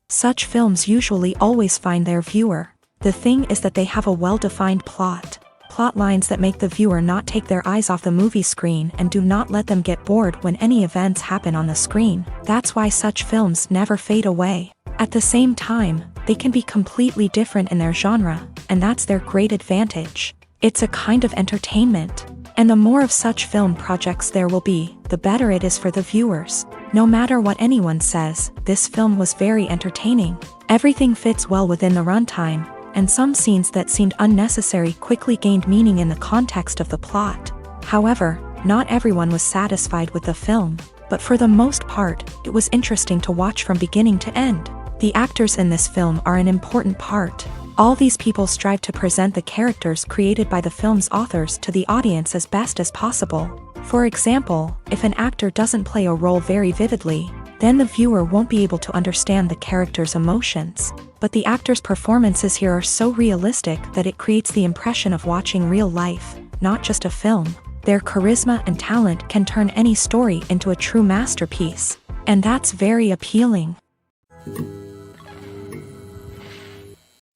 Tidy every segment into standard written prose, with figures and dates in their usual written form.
Such films usually always find their viewer. The thing is that they have a well-defined plot lines that make the viewer not take their eyes off the movie screen and do not let them get bored when any events happen on the screen. That's why such films never fade away. At the same time, they can be completely different in their genre, and that's their great advantage. It's a kind of entertainment. And the more of such film projects there will be, the better it is for the viewers. No matter what anyone says, this film was very entertaining. Everything fits well within the runtime, and some scenes that seemed unnecessary quickly gained meaning in the context of the plot. However, not everyone was satisfied with the film, but for the most part, it was interesting to watch from beginning to end. The actors in this film are an important part. All these people strive to present the characters created by the film's authors to the audience as best as possible. For example, if an actor doesn't play a role very vividly, then the viewer won't be able to understand the character's emotions. But the actors' performances here are so realistic that it creates the impression of watching real life, not just a film. Their charisma and talent can turn any story into a true masterpiece, and that's very appealing.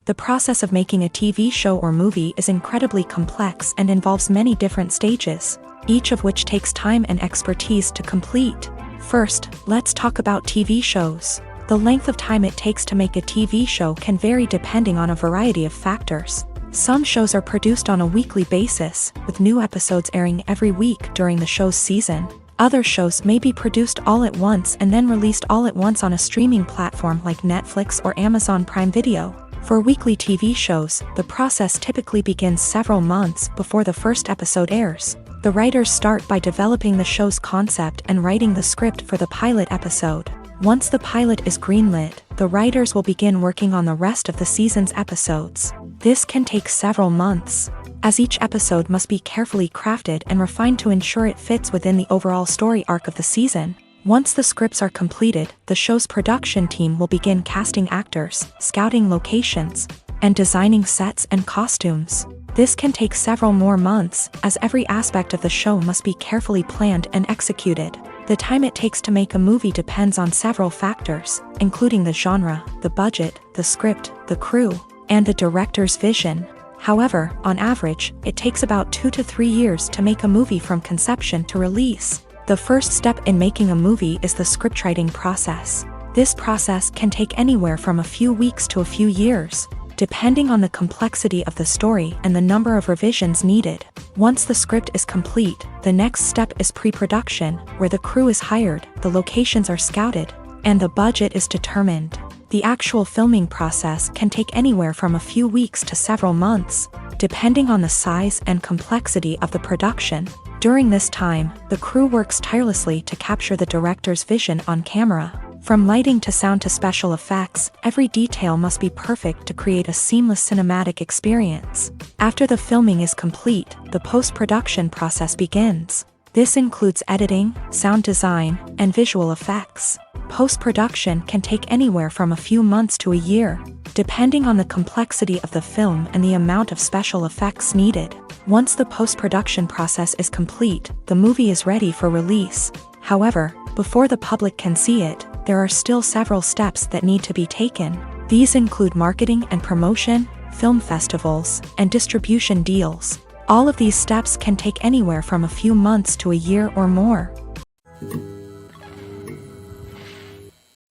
The process of making a TV show or movie is incredibly complex and involves many different stages, each of which takes time and expertise to complete. First, let's talk about TV shows. The length of time it takes to make a TV show can vary depending on a variety of factors. Some shows are produced on a weekly basis, with new episodes airing every week during the show's season. Other shows may be produced all at once and then released all at once on a streaming platform like Netflix or Amazon Prime Video. For weekly TV shows, the process typically begins several months before the first episode airs. The writers start by developing the show's concept and writing the script for the pilot episode. Once the pilot is greenlit, the writers will begin working on the rest of the season's episodes. This can take several months, as each episode must be carefully crafted and refined to ensure it fits within the overall story arc of the season. Once the scripts are completed, the show's production team will begin casting actors, scouting locations, and designing sets and costumes. This can take several more months, as every aspect of the show must be carefully planned and executed. The time it takes to make a movie depends on several factors, including the genre, the budget, the script, the crew, and the director's vision. However, on average, it takes about 2 to 3 years to make a movie from conception to release. The first step in making a movie is the scriptwriting process. This process can take anywhere from a few weeks to a few years, depending on the complexity of the story and the number of revisions needed. Once the script is complete, the next step is pre-production, where the crew is hired, the locations are scouted, and the budget is determined. The actual filming process can take anywhere from a few weeks to several months, depending on the size and complexity of the production. During this time, the crew works tirelessly to capture the director's vision on camera. From lighting to sound to special effects, every detail must be perfect to create a seamless cinematic experience. After the filming is complete, the post-production process begins. This includes editing, sound design, and visual effects. Post-production can take anywhere from a few months to a year, depending on the complexity of the film and the amount of special effects needed. Once the post-production process is complete, the movie is ready for release. However, before the public can see it, there are still several steps that need to be taken. These include marketing and promotion, film festivals, and distribution deals. All of these steps can take anywhere from a few months to a year or more.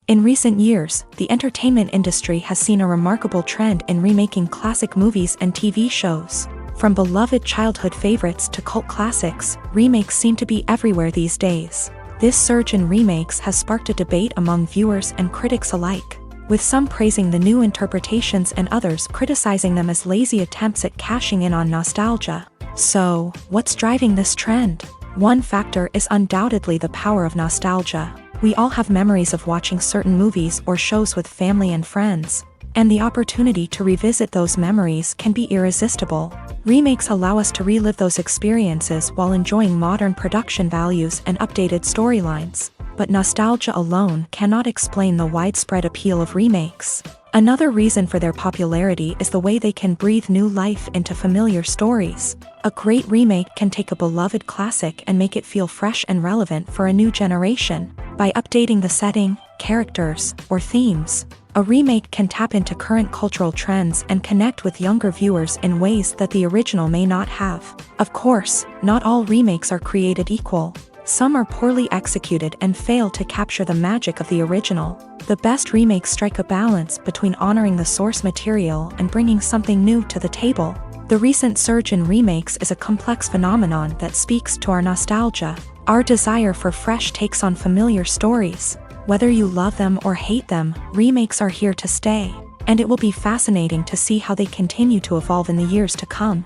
In recent years, the entertainment industry has seen a remarkable trend in remaking classic movies and TV shows. From beloved childhood favorites to cult classics, remakes seem to be everywhere these days. This surge in remakes has sparked a debate among viewers and critics alike, with some praising the new interpretations and others criticizing them as lazy attempts at cashing in on nostalgia. So, what's driving this trend? One factor is undoubtedly the power of nostalgia. We all have memories of watching certain movies or shows with family and friends, and the opportunity to revisit those memories can be irresistible. Remakes allow us to relive those experiences while enjoying modern production values and updated storylines. But nostalgia alone cannot explain the widespread appeal of remakes. Another reason for their popularity is the way they can breathe new life into familiar stories. A great remake can take a beloved classic and make it feel fresh and relevant for a new generation. By updating the setting, characters, or themes, a remake can tap into current cultural trends and connect with younger viewers in ways that the original may not have. Of course, not all remakes are created equal. Some are poorly executed and fail to capture the magic of the original. The best remakes strike a balance between honoring the source material and bringing something new to the table. The recent surge in remakes is a complex phenomenon that speaks to our nostalgia, our desire for fresh takes on familiar stories. Whether you love them or hate them, remakes are here to stay, and it will be fascinating to see how they continue to evolve in the years to come.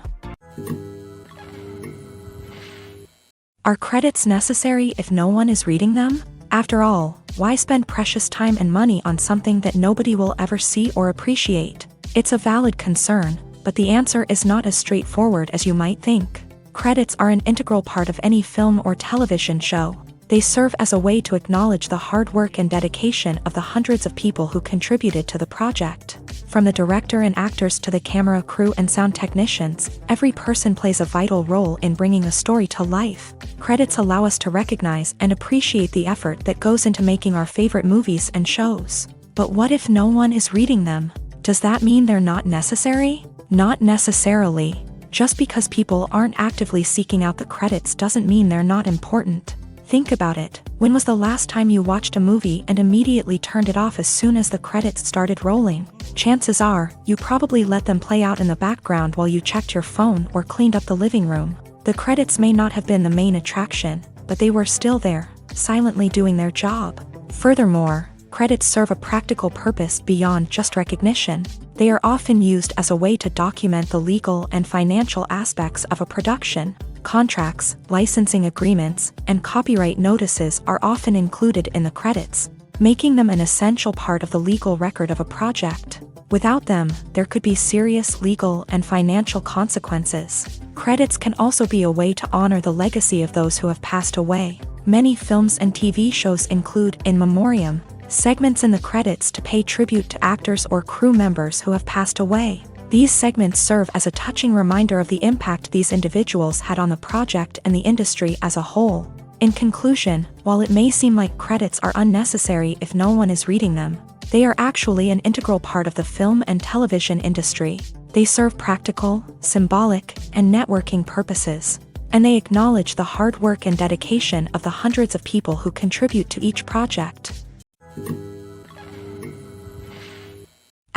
Are credits necessary if no one is reading them? After all, why spend precious time and money on something that nobody will ever see or appreciate? It's a valid concern, but the answer is not as straightforward as you might think. Credits are an integral part of any film or television show. They serve as a way to acknowledge the hard work and dedication of the hundreds of people who contributed to the project. From the director and actors to the camera crew and sound technicians, every person plays a vital role in bringing a story to life. Credits allow us to recognize and appreciate the effort that goes into making our favorite movies and shows. But what if no one is reading them? Does that mean they're not necessary? Not necessarily. Just because people aren't actively seeking out the credits doesn't mean they're not important. Think about it. When was the last time you watched a movie and immediately turned it off as soon as the credits started rolling? Chances are, you probably let them play out in the background while you checked your phone or cleaned up the living room. The credits may not have been the main attraction, but they were still there, silently doing their job. Furthermore, credits serve a practical purpose beyond just recognition. They are often used as a way to document the legal and financial aspects of a production. Contracts, licensing agreements, and copyright notices are often included in the credits, making them an essential part of the legal record of a project. Without them, there could be serious legal and financial consequences. Credits can also be a way to honor the legacy of those who have passed away. Many films and TV shows include in memoriam segments in the credits to pay tribute to actors or crew members who have passed away. These segments serve as a touching reminder of the impact these individuals had on the project and the industry as a whole. In conclusion, while it may seem like credits are unnecessary if no one is reading them, they are actually an integral part of the film and television industry. They serve practical, symbolic, and networking purposes, and they acknowledge the hard work and dedication of the hundreds of people who contribute to each project.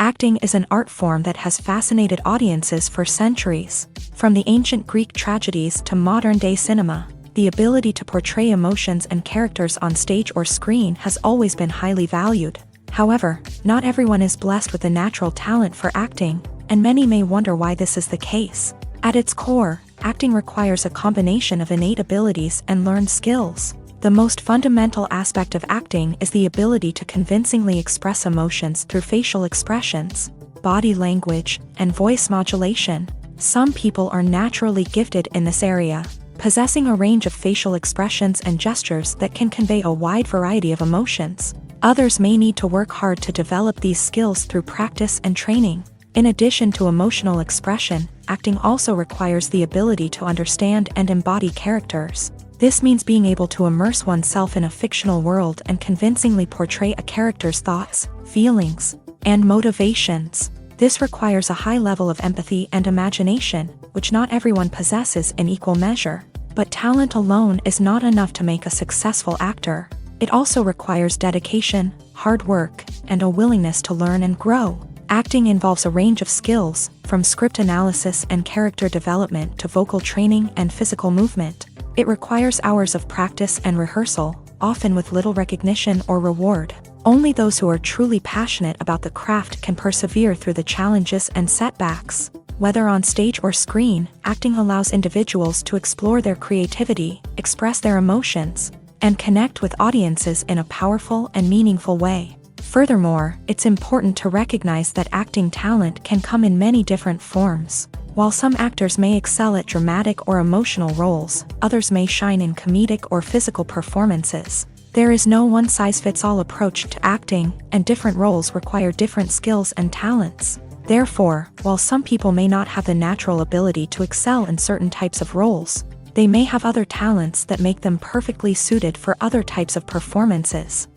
Acting is an art form that has fascinated audiences for centuries. From the ancient Greek tragedies to modern-day cinema, the ability to portray emotions and characters on stage or screen has always been highly valued. However, not everyone is blessed with the natural talent for acting, and many may wonder why this is the case. At its core, acting requires a combination of innate abilities and learned skills. The most fundamental aspect of acting is the ability to convincingly express emotions through facial expressions, body language, and voice modulation. Some people are naturally gifted in this area, possessing a range of facial expressions and gestures that can convey a wide variety of emotions. Others may need to work hard to develop these skills through practice and training. In addition to emotional expression, acting also requires the ability to understand and embody characters. This means being able to immerse oneself in a fictional world and convincingly portray a character's thoughts, feelings, and motivations. This requires a high level of empathy and imagination, which not everyone possesses in equal measure. But talent alone is not enough to make a successful actor. It also requires dedication, hard work, and a willingness to learn and grow. Acting involves a range of skills, from script analysis and character development to vocal training and physical movement. It requires hours of practice and rehearsal, often with little recognition or reward. Only those who are truly passionate about the craft can persevere through the challenges and setbacks. Whether on stage or screen, acting allows individuals to explore their creativity, express their emotions, and connect with audiences in a powerful and meaningful way. Furthermore, it's important to recognize that acting talent can come in many different forms. While some actors may excel at dramatic or emotional roles, others may shine in comedic or physical performances. There is no one-size-fits-all approach to acting, and different roles require different skills and talents. Therefore, while some people may not have the natural ability to excel in certain types of roles, they may have other talents that make them perfectly suited for other types of performances.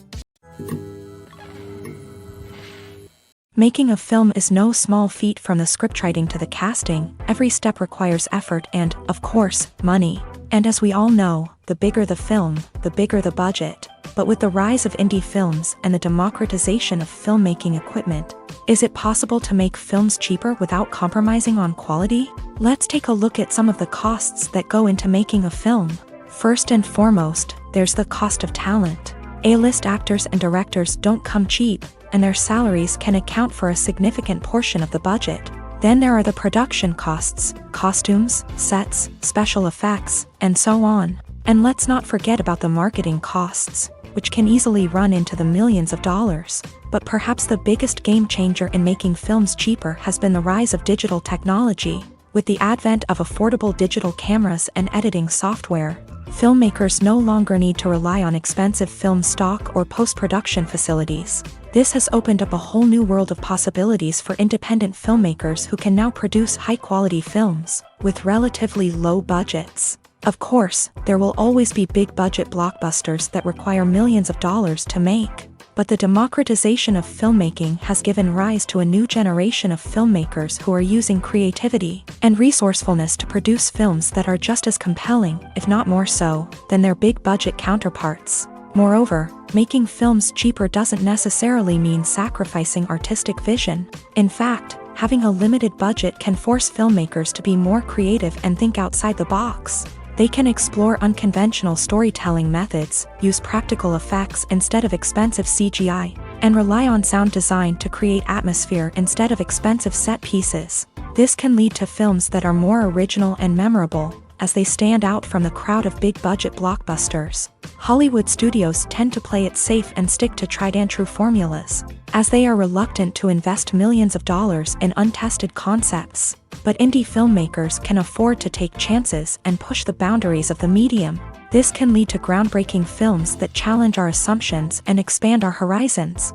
Making a film is no small feat. From the scriptwriting to the casting, every step requires effort and, of course, money. And as we all know, the bigger the film, the bigger the budget. But with the rise of indie films and the democratization of filmmaking equipment, is it possible to make films cheaper without compromising on quality? Let's take a look at some of the costs that go into making a film. First and foremost, there's the cost of talent. A-list actors and directors don't come cheap, and their salaries can account for a significant portion of the budget. Then there are the production costs, costumes, sets, special effects, and so on. And let's not forget about the marketing costs, which can easily run into the millions of dollars. But perhaps the biggest game changer in making films cheaper has been the rise of digital technology. With the advent of affordable digital cameras and editing software, filmmakers no longer need to rely on expensive film stock or post-production facilities. This has opened up a whole new world of possibilities for independent filmmakers who can now produce high-quality films with relatively low budgets. Of course, there will always be big-budget blockbusters that require millions of dollars to make. But the democratization of filmmaking has given rise to a new generation of filmmakers who are using creativity and resourcefulness to produce films that are just as compelling, if not more so, than their big-budget counterparts. Moreover, making films cheaper doesn't necessarily mean sacrificing artistic vision. In fact, having a limited budget can force filmmakers to be more creative and think outside the box. They can explore unconventional storytelling methods, use practical effects instead of expensive CGI, and rely on sound design to create atmosphere instead of expensive set pieces. This can lead to films that are more original and memorable, as they stand out from the crowd of big-budget blockbusters. Hollywood studios tend to play it safe and stick to tried-and-true formulas, as they are reluctant to invest millions of dollars in untested concepts. But indie filmmakers can afford to take chances and push the boundaries of the medium. This can lead to groundbreaking films that challenge our assumptions and expand our horizons.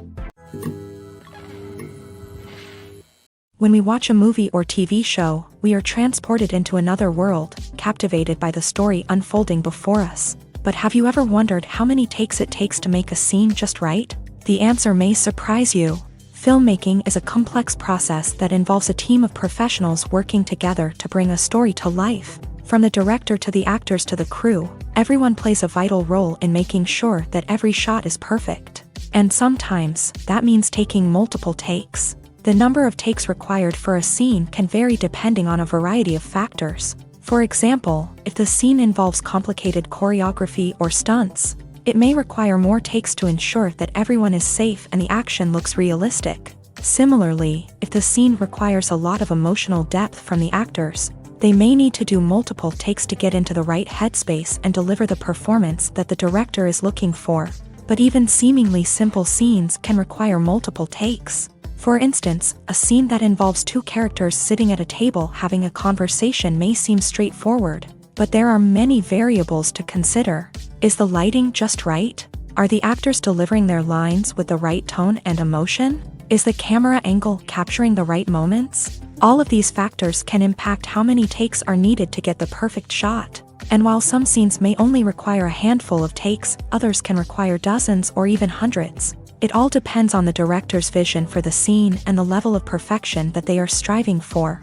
When we watch a movie or TV show, we are transported into another world, captivated by the story unfolding before us. But have you ever wondered how many takes it takes to make a scene just right? The answer may surprise you. Filmmaking is a complex process that involves a team of professionals working together to bring a story to life. From the director to the actors to the crew, everyone plays a vital role in making sure that every shot is perfect. And sometimes, that means taking multiple takes. The number of takes required for a scene can vary depending on a variety of factors. For example, if the scene involves complicated choreography or stunts, it may require more takes to ensure that everyone is safe and the action looks realistic. Similarly, if the scene requires a lot of emotional depth from the actors, they may need to do multiple takes to get into the right headspace and deliver the performance that the director is looking for. But even seemingly simple scenes can require multiple takes. For instance, a scene that involves two characters sitting at a table having a conversation may seem straightforward, but there are many variables to consider. Is the lighting just right? Are the actors delivering their lines with the right tone and emotion? Is the camera angle capturing the right moments? All of these factors can impact how many takes are needed to get the perfect shot. And while some scenes may only require a handful of takes, others can require dozens or even hundreds. It all depends on the director's vision for the scene and the level of perfection that they are striving for.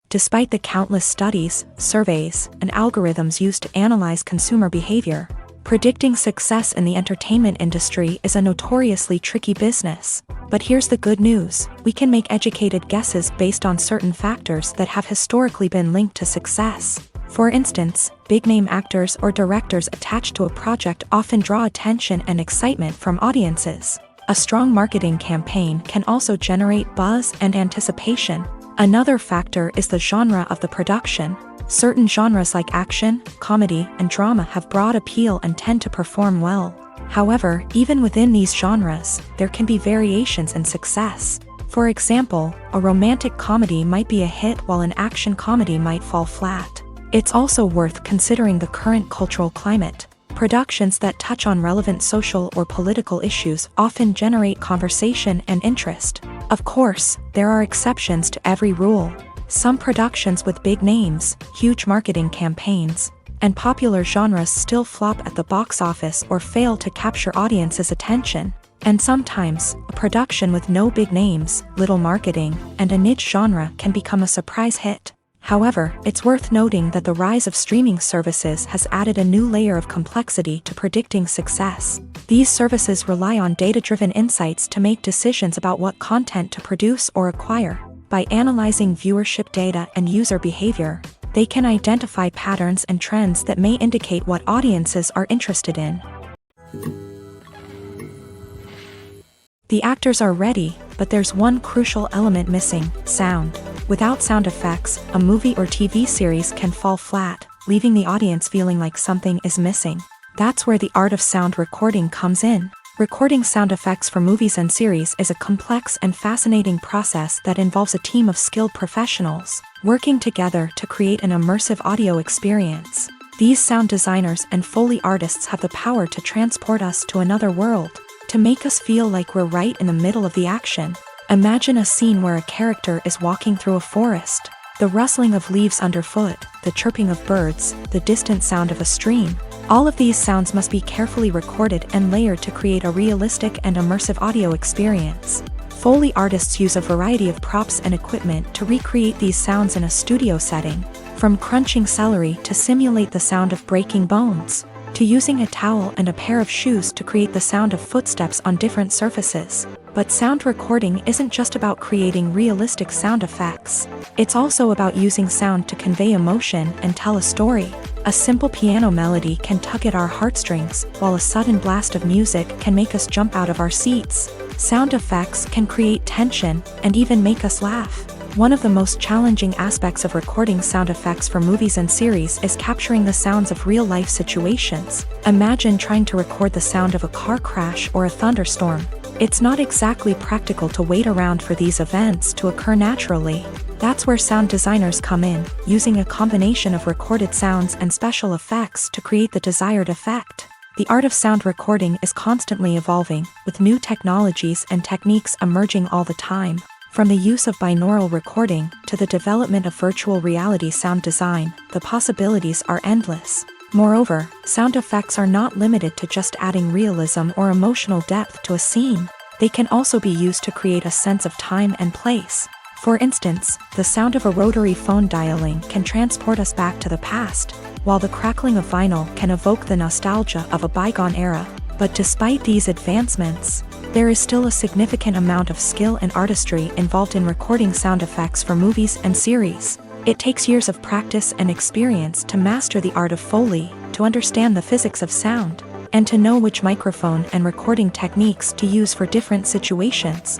Despite the countless studies, surveys, and algorithms used to analyze consumer behavior, predicting success in the entertainment industry is a notoriously tricky business. But here's the good news: we can make educated guesses based on certain factors that have historically been linked to success. For instance, big-name actors or directors attached to a project often draw attention and excitement from audiences. A strong marketing campaign can also generate buzz and anticipation. Another factor is the genre of the production. Certain genres like action, comedy, and drama have broad appeal and tend to perform well. However, even within these genres, there can be variations in success. For example, a romantic comedy might be a hit while an action comedy might fall flat. It's also worth considering the current cultural climate. Productions that touch on relevant social or political issues often generate conversation and interest. Of course, there are exceptions to every rule. Some productions with big names, huge marketing campaigns, and popular genres still flop at the box office or fail to capture audiences' attention. And sometimes, a production with no big names, little marketing, and a niche genre can become a surprise hit. However, it's worth noting that the rise of streaming services has added a new layer of complexity to predicting success. These services rely on data-driven insights to make decisions about what content to produce or acquire. By analyzing viewership data and user behavior, they can identify patterns and trends that may indicate what audiences are interested in. The actors are ready, but there's one crucial element missing: sound. Without sound effects, a movie or TV series can fall flat, leaving the audience feeling like something is missing. That's where the art of sound recording comes in. Recording sound effects for movies and series is a complex and fascinating process that involves a team of skilled professionals working together to create an immersive audio experience. These sound designers and Foley artists have the power to transport us to another world, to make us feel like we're right in the middle of the action. Imagine a scene where a character is walking through a forest. The rustling of leaves underfoot, the chirping of birds, the distant sound of a stream. All of these sounds must be carefully recorded and layered to create a realistic and immersive audio experience. Foley artists use a variety of props and equipment to recreate these sounds in a studio setting, from crunching celery to simulate the sound of breaking bones, to using a towel and a pair of shoes to create the sound of footsteps on different surfaces. But sound recording isn't just about creating realistic sound effects. It's also about using sound to convey emotion and tell a story. A simple piano melody can tug at our heartstrings, while a sudden blast of music can make us jump out of our seats. Sound effects can create tension and even make us laugh. One of the most challenging aspects of recording sound effects for movies and series is capturing the sounds of real-life situations. Imagine trying to record the sound of a car crash or a thunderstorm. It's not exactly practical to wait around for these events to occur naturally. That's where sound designers come in, using a combination of recorded sounds and special effects to create the desired effect. The art of sound recording is constantly evolving, with new technologies and techniques emerging all the time. From the use of binaural recording to the development of virtual reality sound design, the possibilities are endless. Moreover, sound effects are not limited to just adding realism or emotional depth to a scene. They can also be used to create a sense of time and place. For instance, the sound of a rotary phone dialing can transport us back to the past, while the crackling of vinyl can evoke the nostalgia of a bygone era. But despite these advancements, there is still a significant amount of skill and artistry involved in recording sound effects for movies and series. It takes years of practice and experience to master the art of Foley, to understand the physics of sound, and to know which microphone and recording techniques to use for different situations.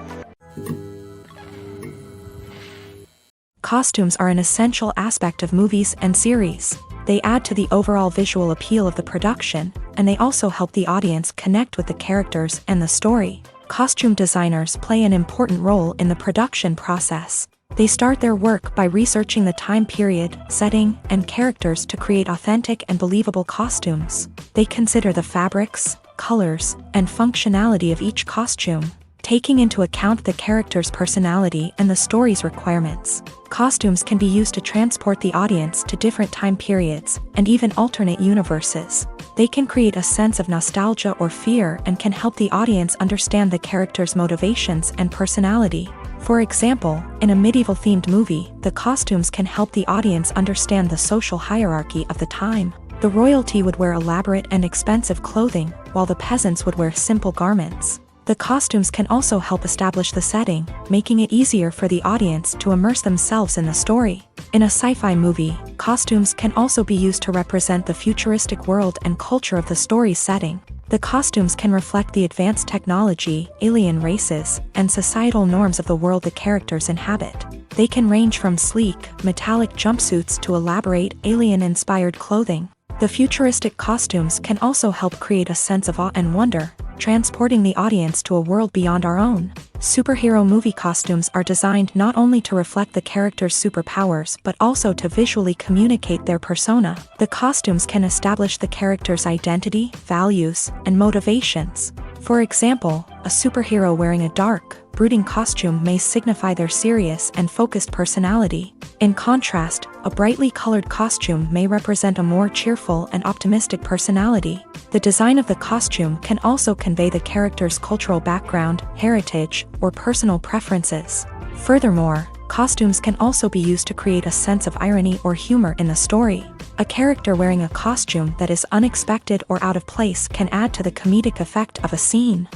Costumes are an essential aspect of movies and series. They add to the overall visual appeal of the production, and they also help the audience connect with the characters and the story. Costume designers play an important role in the production process. They start their work by researching the time period, setting, and characters to create authentic and believable costumes. They consider the fabrics, colors, and functionality of each costume, taking into account the character's personality and the story's requirements. Costumes can be used to transport the audience to different time periods and even alternate universes. They can create a sense of nostalgia or fear and can help the audience understand the character's motivations and personality. For example, in a medieval-themed movie, the costumes can help the audience understand the social hierarchy of the time. The royalty would wear elaborate and expensive clothing, while the peasants would wear simple garments. The costumes can also help establish the setting, making it easier for the audience to immerse themselves in the story. In a sci-fi movie, costumes can also be used to represent the futuristic world and culture of the story's setting. The costumes can reflect the advanced technology, alien races, and societal norms of the world the characters inhabit. They can range from sleek, metallic jumpsuits to elaborate, alien-inspired clothing. The futuristic costumes can also help create a sense of awe and wonder, transporting the audience to a world beyond our own. Superhero movie costumes are designed not only to reflect the character's superpowers but also to visually communicate their persona. The costumes can establish the character's identity, values, and motivations. For example, a superhero wearing a dark, brooding costume may signify their serious and focused personality. In contrast, a brightly colored costume may represent a more cheerful and optimistic personality. The design of the costume can also convey the character's cultural background, heritage, or personal preferences. Furthermore, costumes can also be used to create a sense of irony or humor in the story. A character wearing a costume that is unexpected or out of place can add to the comedic effect of a scene.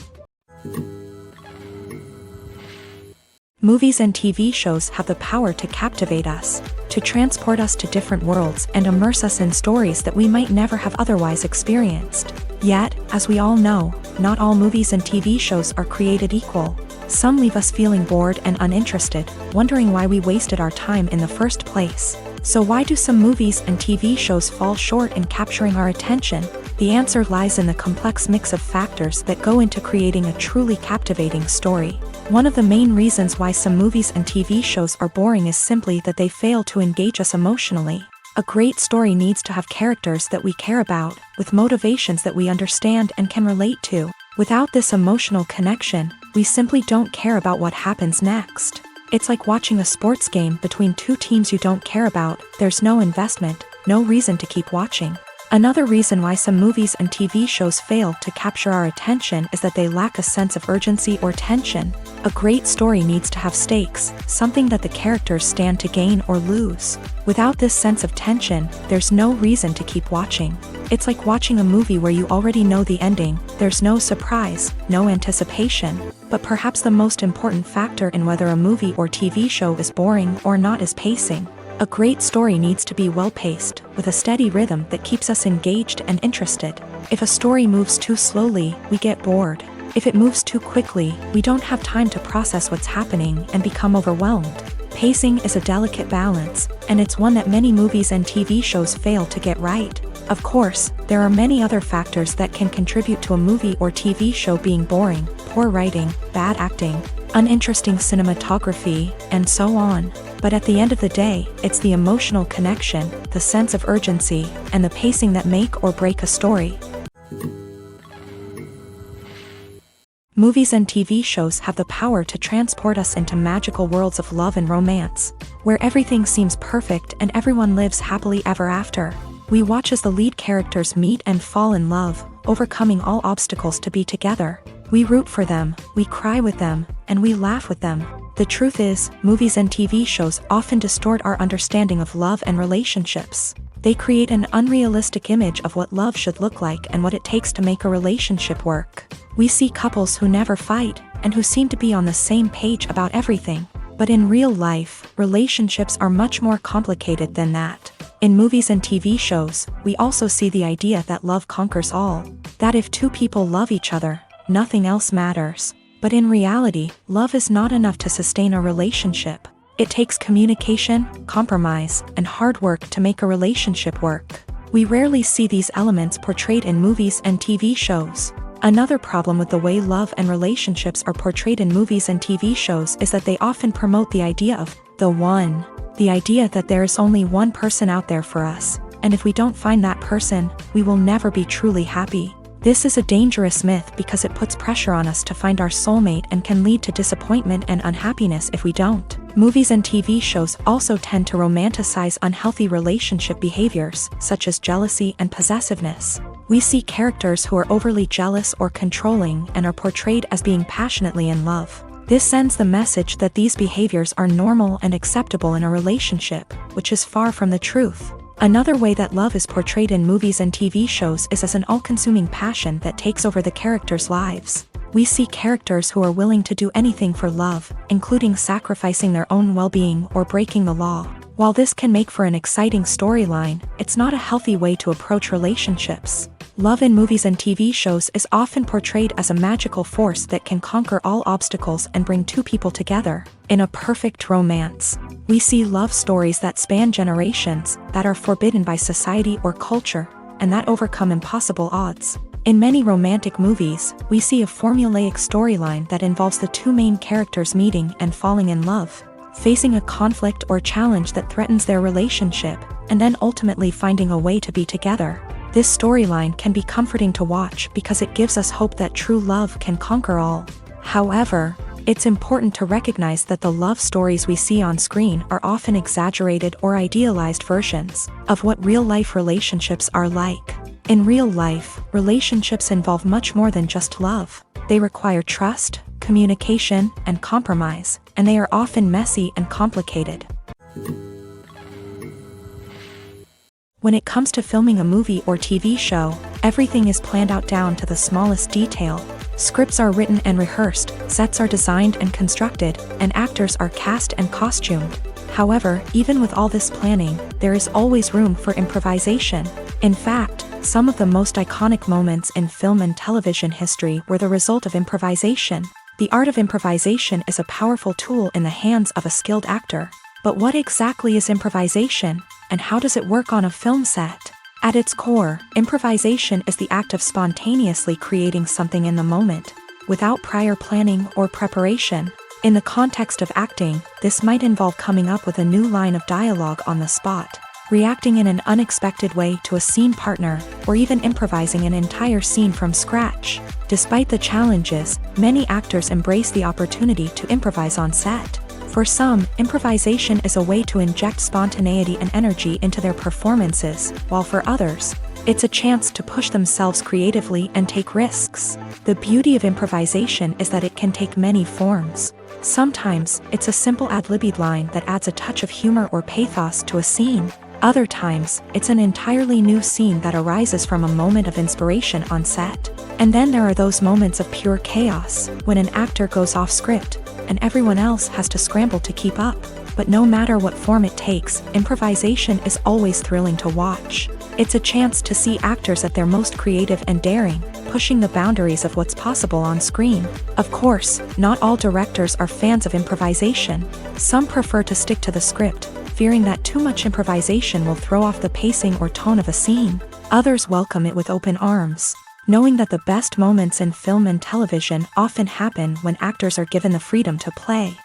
Movies and TV shows have the power to captivate us, to transport us to different worlds and immerse us in stories that we might never have otherwise experienced. Yet, as we all know, not all movies and TV shows are created equal. Some leave us feeling bored and uninterested, wondering why we wasted our time in the first place. So why do some movies and TV shows fall short in capturing our attention? The answer lies in the complex mix of factors that go into creating a truly captivating story. One of the main reasons why some movies and TV shows are boring is simply that they fail to engage us emotionally. A great story needs to have characters that we care about, with motivations that we understand and can relate to. Without this emotional connection, we simply don't care about what happens next. It's like watching a sports game between two teams you don't care about. There's no investment, no reason to keep watching. Another reason why some movies and TV shows fail to capture our attention is that they lack a sense of urgency or tension. A great story needs to have stakes, something that the characters stand to gain or lose. Without this sense of tension, there's no reason to keep watching. It's like watching a movie where you already know the ending. There's no surprise, no anticipation. But perhaps the most important factor in whether a movie or TV show is boring or not is pacing. A great story needs to be well-paced, with a steady rhythm that keeps us engaged and interested. If a story moves too slowly, we get bored. If it moves too quickly, we don't have time to process what's happening and become overwhelmed. Pacing is a delicate balance, and it's one that many movies and TV shows fail to get right. Of course, there are many other factors that can contribute to a movie or TV show being boring: poor writing, bad acting, uninteresting cinematography, and so on. But at the end of the day, it's the emotional connection, the sense of urgency, and the pacing that make or break a story. Movies and TV shows have the power to transport us into magical worlds of love and romance, where everything seems perfect and everyone lives happily ever after. We watch as the lead characters meet and fall in love, overcoming all obstacles to be together. We root for them, we cry with them, and we laugh with them. The truth is, movies and TV shows often distort our understanding of love and relationships. They create an unrealistic image of what love should look like and what it takes to make a relationship work. We see couples who never fight, and who seem to be on the same page about everything. But in real life, relationships are much more complicated than that. In movies and TV shows, we also see the idea that love conquers all. That if two people love each other, nothing else matters. But in reality, love is not enough to sustain a relationship. It takes communication, compromise, and hard work to make a relationship work. We rarely see these elements portrayed in movies and TV shows. Another problem with the way love and relationships are portrayed in movies and TV shows is that they often promote the idea of the one. The idea that there is only one person out there for us, and if we don't find that person, we will never be truly happy. This is a dangerous myth because it puts pressure on us to find our soulmate and can lead to disappointment and unhappiness if we don't. Movies and TV shows also tend to romanticize unhealthy relationship behaviors, such as jealousy and possessiveness. We see characters who are overly jealous or controlling and are portrayed as being passionately in love. This sends the message that these behaviors are normal and acceptable in a relationship, which is far from the truth. Another way that love is portrayed in movies and TV shows is as an all-consuming passion that takes over the characters' lives. We see characters who are willing to do anything for love, including sacrificing their own well-being or breaking the law. While this can make for an exciting storyline, it's not a healthy way to approach relationships. Love in movies and TV shows is often portrayed as a magical force that can conquer all obstacles and bring two people together. In a perfect romance, we see love stories that span generations, that are forbidden by society or culture, and that overcome impossible odds. In many romantic movies, we see a formulaic storyline that involves the two main characters meeting and falling in love, facing a conflict or challenge that threatens their relationship, and then ultimately finding a way to be together. This storyline can be comforting to watch because it gives us hope that true love can conquer all. However, it's important to recognize that the love stories we see on screen are often exaggerated or idealized versions of what real-life relationships are like. In real life, relationships involve much more than just love. They require trust, communication, and compromise, and they are often messy and complicated. When it comes to filming a movie or TV show, everything is planned out down to the smallest detail. Scripts are written and rehearsed, sets are designed and constructed, and actors are cast and costumed. However, even with all this planning, there is always room for improvisation. In fact, some of the most iconic moments in film and television history were the result of improvisation. The art of improvisation is a powerful tool in the hands of a skilled actor. But what exactly is improvisation, and how does it work on a film set? At its core, improvisation is the act of spontaneously creating something in the moment, without prior planning or preparation. In the context of acting, this might involve coming up with a new line of dialogue on the spot, reacting in an unexpected way to a scene partner, or even improvising an entire scene from scratch. Despite the challenges, many actors embrace the opportunity to improvise on set. For some, improvisation is a way to inject spontaneity and energy into their performances, while for others, it's a chance to push themselves creatively and take risks. The beauty of improvisation is that it can take many forms. Sometimes, it's a simple ad-libbed line that adds a touch of humor or pathos to a scene. Other times, it's an entirely new scene that arises from a moment of inspiration on set. And then there are those moments of pure chaos, when an actor goes off script, and everyone else has to scramble to keep up. But no matter what form it takes, improvisation is always thrilling to watch. It's a chance to see actors at their most creative and daring, pushing the boundaries of what's possible on screen. Of course, not all directors are fans of improvisation. Some prefer to stick to the script, fearing that too much improvisation will throw off the pacing or tone of a scene. Others welcome it with open arms, knowing that the best moments in film and television often happen when actors are given the freedom to play.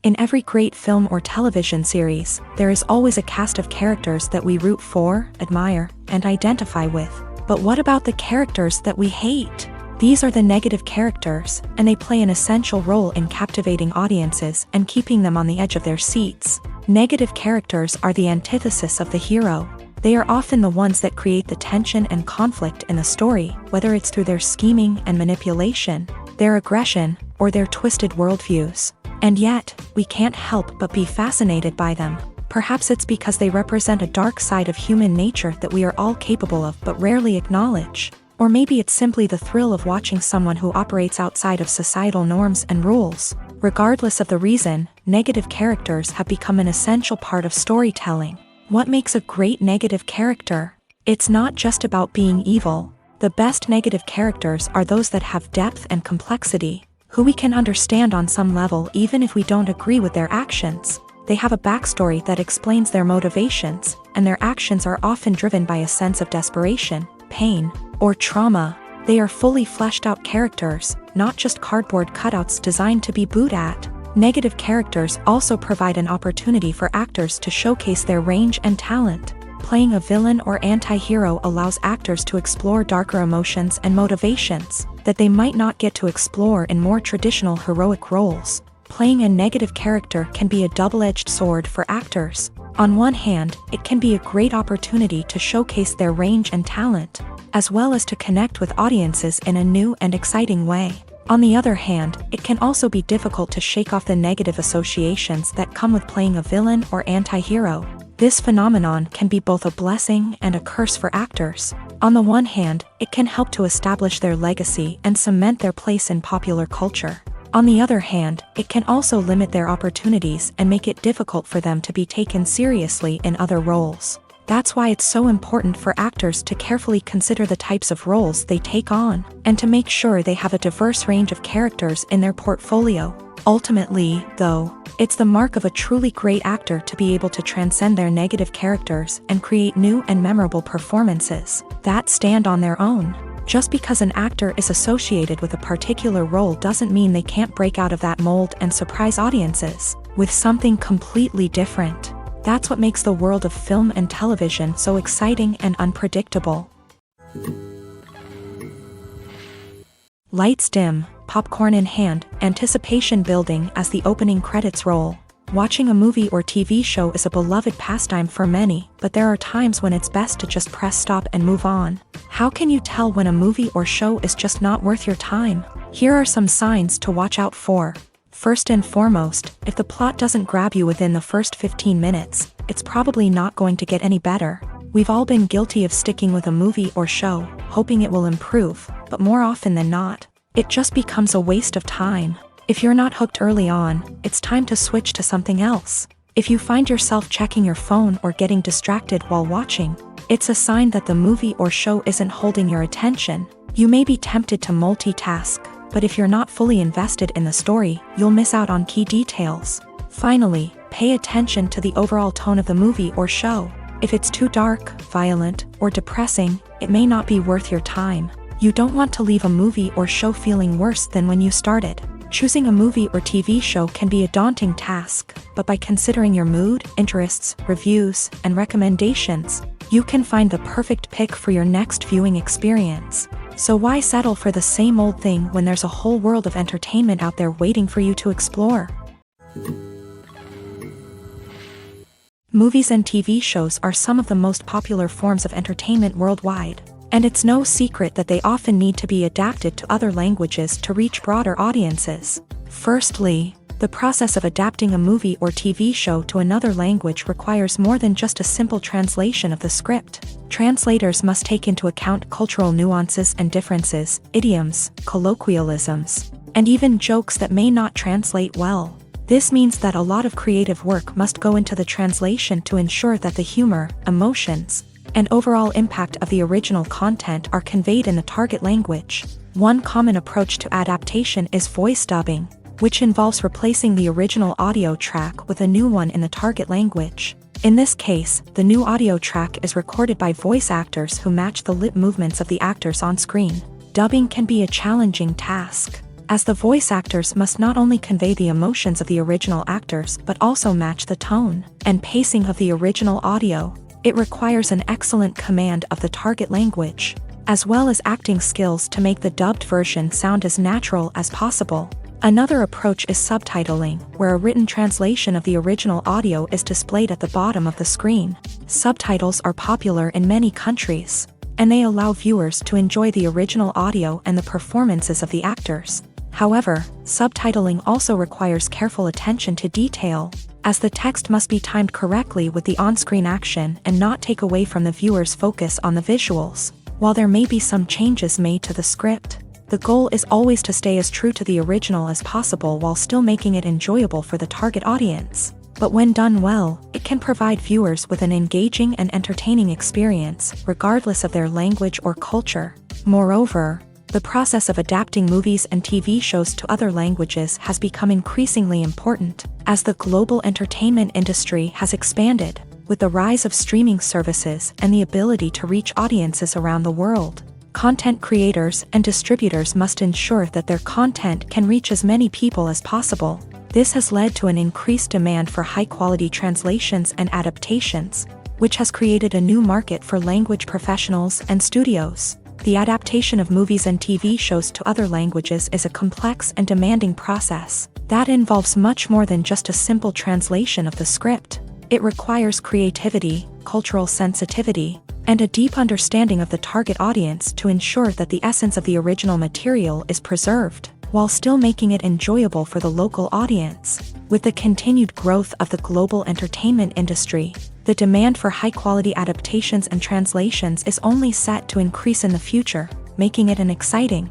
In every great film or television series, there is always a cast of characters that we root for, admire, and identify with. But what about the characters that we hate? These are the negative characters, and they play an essential role in captivating audiences and keeping them on the edge of their seats. Negative characters are the antithesis of the hero. They are often the ones that create the tension and conflict in the story, whether it's through their scheming and manipulation, their aggression, or their twisted worldviews. And yet, we can't help but be fascinated by them. Perhaps it's because they represent a dark side of human nature that we are all capable of but rarely acknowledge. Or maybe it's simply the thrill of watching someone who operates outside of societal norms and rules. Regardless of the reason, negative characters have become an essential part of storytelling. What makes a great negative character? It's not just about being evil. The best negative characters are those that have depth and complexity, who we can understand on some level even if we don't agree with their actions. They have a backstory that explains their motivations, and their actions are often driven by a sense of desperation, pain, or trauma. They are fully fleshed out characters, not just cardboard cutouts designed to be booed at. Negative characters also provide an opportunity for actors to showcase their range and talent. Playing a villain or anti-hero allows actors to explore darker emotions and motivations that they might not get to explore in more traditional heroic roles. Playing a negative character can be a double-edged sword for actors. On one hand, it can be a great opportunity to showcase their range and talent. as well as to connect with audiences in a new and exciting way. On the other hand, it can also be difficult to shake off the negative associations that come with playing a villain or anti-hero. This phenomenon can be both a blessing and a curse for actors. On the one hand, it can help to establish their legacy and cement their place in popular culture. On the other hand, it can also limit their opportunities and make it difficult for them to be taken seriously in other roles. That's why it's so important for actors to carefully consider the types of roles they take on, and to make sure they have a diverse range of characters in their portfolio. Ultimately, though, it's the mark of a truly great actor to be able to transcend their negative characters and create new and memorable performances that stand on their own. Just because an actor is associated with a particular role doesn't mean they can't break out of that mold and surprise audiences with something completely different. That's what makes the world of film and television so exciting and unpredictable. Lights dim, popcorn in hand, anticipation building as the opening credits roll. Watching a movie or TV show is a beloved pastime for many, but there are times when it's best to just press stop and move on. How can you tell when a movie or show is just not worth your time? Here are some signs to watch out for. First and foremost, if the plot doesn't grab you within the first 15 minutes, it's probably not going to get any better. We've all been guilty of sticking with a movie or show, hoping it will improve, but more often than not, it just becomes a waste of time. If you're not hooked early on, it's time to switch to something else. If you find yourself checking your phone or getting distracted while watching, it's a sign that the movie or show isn't holding your attention. You may be tempted to multitask, but if you're not fully invested in the story, you'll miss out on key details. Finally, pay attention to the overall tone of the movie or show. If it's too dark, violent, or depressing, it may not be worth your time. You don't want to leave a movie or show feeling worse than when you started. Choosing a movie or TV show can be a daunting task, but by considering your mood, interests, reviews, and recommendations, you can find the perfect pick for your next viewing experience. So why settle for the same old thing when there's a whole world of entertainment out there waiting for you to explore? Movies and TV shows are some of the most popular forms of entertainment worldwide, and it's no secret that they often need to be adapted to other languages to reach broader audiences. Firstly, the process of adapting a movie or TV show to another language requires more than just a simple translation of the script. Translators must take into account cultural nuances and differences, idioms, colloquialisms, and even jokes that may not translate well. This means that a lot of creative work must go into the translation to ensure that the humor, emotions, and overall impact of the original content are conveyed in the target language. One common approach to adaptation is voice dubbing, which involves replacing the original audio track with a new one in the target language. In this case, the new audio track is recorded by voice actors who match the lip movements of the actors on screen. Dubbing can be a challenging task, as the voice actors must not only convey the emotions of the original actors but also match the tone and pacing of the original audio. It requires an excellent command of the target language, as well as acting skills to make the dubbed version sound as natural as possible. Another approach is subtitling, where a written translation of the original audio is displayed at the bottom of the screen. Subtitles are popular in many countries, and they allow viewers to enjoy the original audio and the performances of the actors. However, subtitling also requires careful attention to detail, as the text must be timed correctly with the on-screen action and not take away from the viewer's focus on the visuals. While there may be some changes made to the script, the goal is always to stay as true to the original as possible while still making it enjoyable for the target audience. But when done well, it can provide viewers with an engaging and entertaining experience, regardless of their language or culture. Moreover, the process of adapting movies and TV shows to other languages has become increasingly important, as the global entertainment industry has expanded, with the rise of streaming services and the ability to reach audiences around the world. Content creators and distributors must ensure that their content can reach as many people as possible. This has led to an increased demand for high-quality translations and adaptations, which has created a new market for language professionals and studios. The adaptation of movies and TV shows to other languages is a complex and demanding process that involves much more than just a simple translation of the script. It requires creativity, cultural sensitivity, and a deep understanding of the target audience to ensure that the essence of the original material is preserved, while still making it enjoyable for the local audience. With the continued growth of the global entertainment industry, the demand for high-quality adaptations and translations is only set to increase in the future, making it an exciting.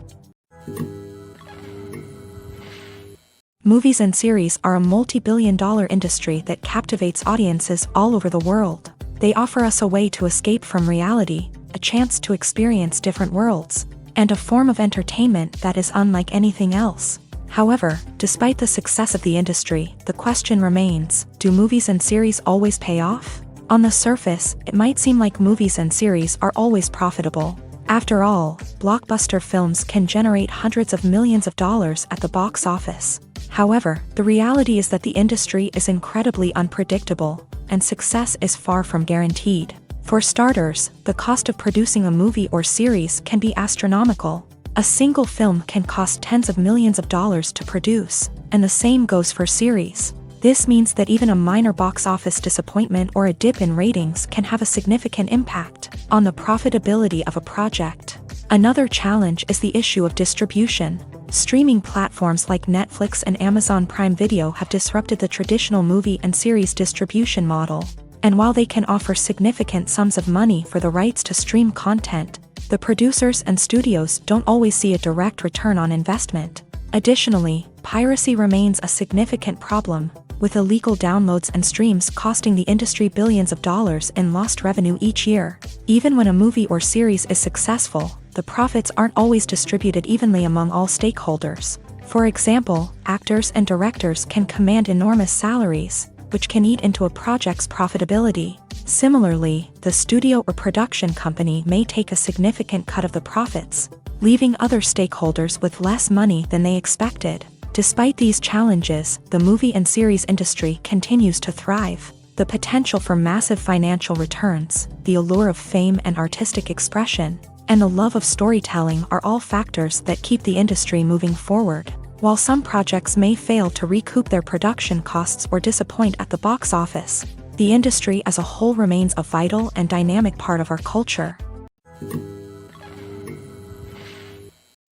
Movies and series are a multi-billion-dollar industry that captivates audiences all over the world. They offer us a way to escape from reality, a chance to experience different worlds, and a form of entertainment that is unlike anything else. However, despite the success of the industry, the question remains, do movies and series always pay off? On the surface, it might seem like movies and series are always profitable. After all, blockbuster films can generate hundreds of millions of dollars at the box office. However, the reality is that the industry is incredibly unpredictable, and success is far from guaranteed. For starters, the cost of producing a movie or series can be astronomical. A single film can cost tens of millions of dollars to produce, and the same goes for series. This means that even a minor box office disappointment or a dip in ratings can have a significant impact on the profitability of a project. Another challenge is the issue of distribution. Streaming platforms like Netflix and Amazon Prime Video have disrupted the traditional movie and series distribution model. And while they can offer significant sums of money for the rights to stream content, the producers and studios don't always see a direct return on investment. Additionally, piracy remains a significant problem, with illegal downloads and streams costing the industry billions of dollars in lost revenue each year. Even when a movie or series is successful, the profits aren't always distributed evenly among all stakeholders. For example, actors and directors can command enormous salaries, which can eat into a project's profitability. Similarly, the studio or production company may take a significant cut of the profits, leaving other stakeholders with less money than they expected. Despite these challenges, the movie and series industry continues to thrive. The potential for massive financial returns, the allure of fame and artistic expression, and the love of storytelling are all factors that keep the industry moving forward. While some projects may fail to recoup their production costs or disappoint at the box office, the industry as a whole remains a vital and dynamic part of our culture.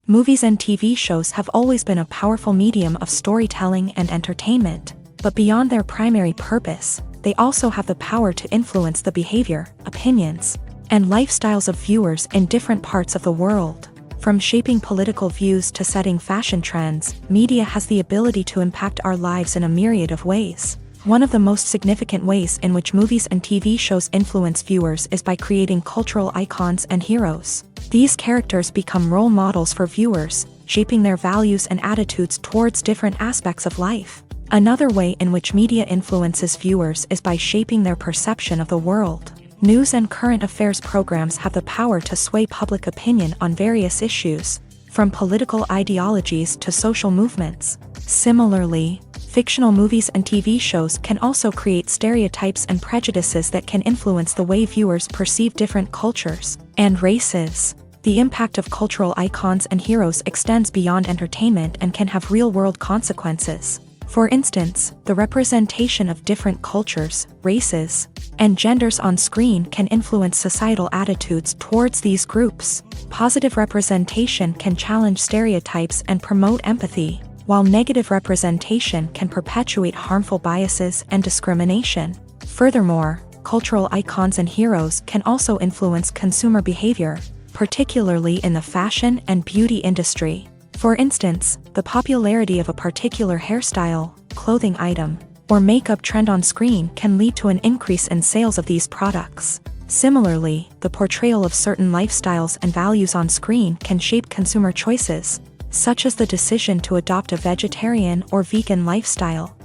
Movies and TV shows have always been a powerful medium of storytelling and entertainment, but beyond their primary purpose, they also have the power to influence the behavior, opinions, and lifestyles of viewers in different parts of the world. From shaping political views to setting fashion trends, media has the ability to impact our lives in a myriad of ways. One of the most significant ways in which movies and TV shows influence viewers is by creating cultural icons and heroes. These characters become role models for viewers, shaping their values and attitudes towards different aspects of life. Another way in which media influences viewers is by shaping their perception of the world. News and current affairs programs have the power to sway public opinion on various issues, from political ideologies to social movements. Similarly, fictional movies and TV shows can also create stereotypes and prejudices that can influence the way viewers perceive different cultures and races. The impact of cultural icons and heroes extends beyond entertainment and can have real-world consequences. For instance, the representation of different cultures, races, and genders on screen can influence societal attitudes towards these groups. Positive representation can challenge stereotypes and promote empathy, while negative representation can perpetuate harmful biases and discrimination. Furthermore, cultural icons and heroes can also influence consumer behavior, particularly in the fashion and beauty industry. For instance, the popularity of a particular hairstyle, clothing item, or makeup trend on screen can lead to an increase in sales of these products. Similarly, the portrayal of certain lifestyles and values on screen can shape consumer choices, such as the decision to adopt a vegetarian or vegan lifestyle.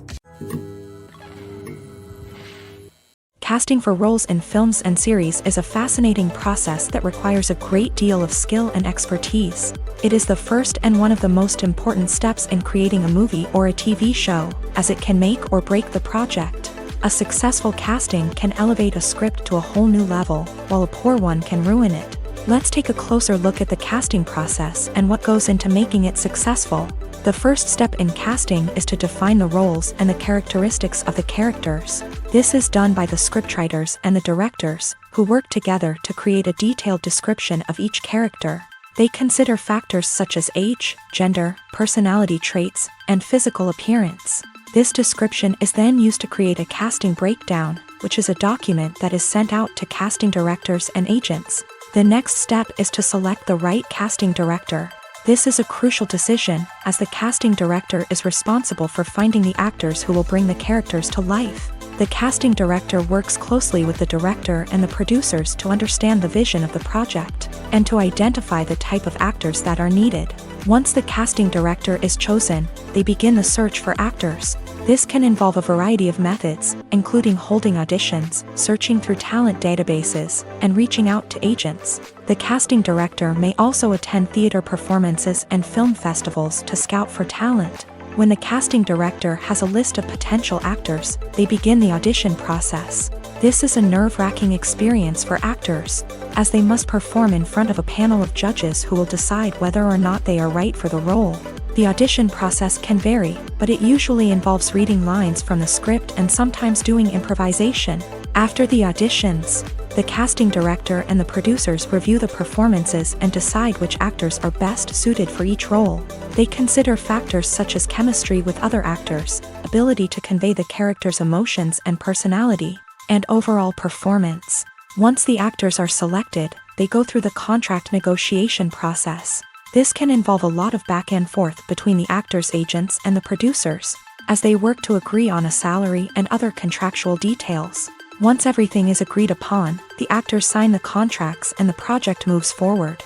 Casting for roles in films and series is a fascinating process that requires a great deal of skill and expertise. It is the first and one of the most important steps in creating a movie or a TV show, as it can make or break the project. A successful casting can elevate a script to a whole new level, while a poor one can ruin it. Let's take a closer look at the casting process and what goes into making it successful. The first step in casting is to define the roles and the characteristics of the characters. This is done by the scriptwriters and the directors, who work together to create a detailed description of each character. They consider factors such as age, gender, personality traits, and physical appearance. This description is then used to create a casting breakdown, which is a document that is sent out to casting directors and agents. The next step is to select the right casting director. This is a crucial decision, as the casting director is responsible for finding the actors who will bring the characters to life. The casting director works closely with the director and the producers to understand the vision of the project, and to identify the type of actors that are needed. Once the casting director is chosen, they begin the search for actors. This can involve a variety of methods, including holding auditions, searching through talent databases, and reaching out to agents. The casting director may also attend theater performances and film festivals to scout for talent. When the casting director has a list of potential actors, they begin the audition process. This is a nerve-wracking experience for actors, as they must perform in front of a panel of judges who will decide whether or not they are right for the role. The audition process can vary, but it usually involves reading lines from the script and sometimes doing improvisation. After the auditions, the casting director and the producers review the performances and decide which actors are best suited for each role. They consider factors such as chemistry with other actors, ability to convey the character's emotions and personality, and overall performance. Once the actors are selected, they go through the contract negotiation process. This can involve a lot of back and forth between the actors' agents and the producers, as they work to agree on a salary and other contractual details. Once everything is agreed upon, the actors sign the contracts and the project moves forward.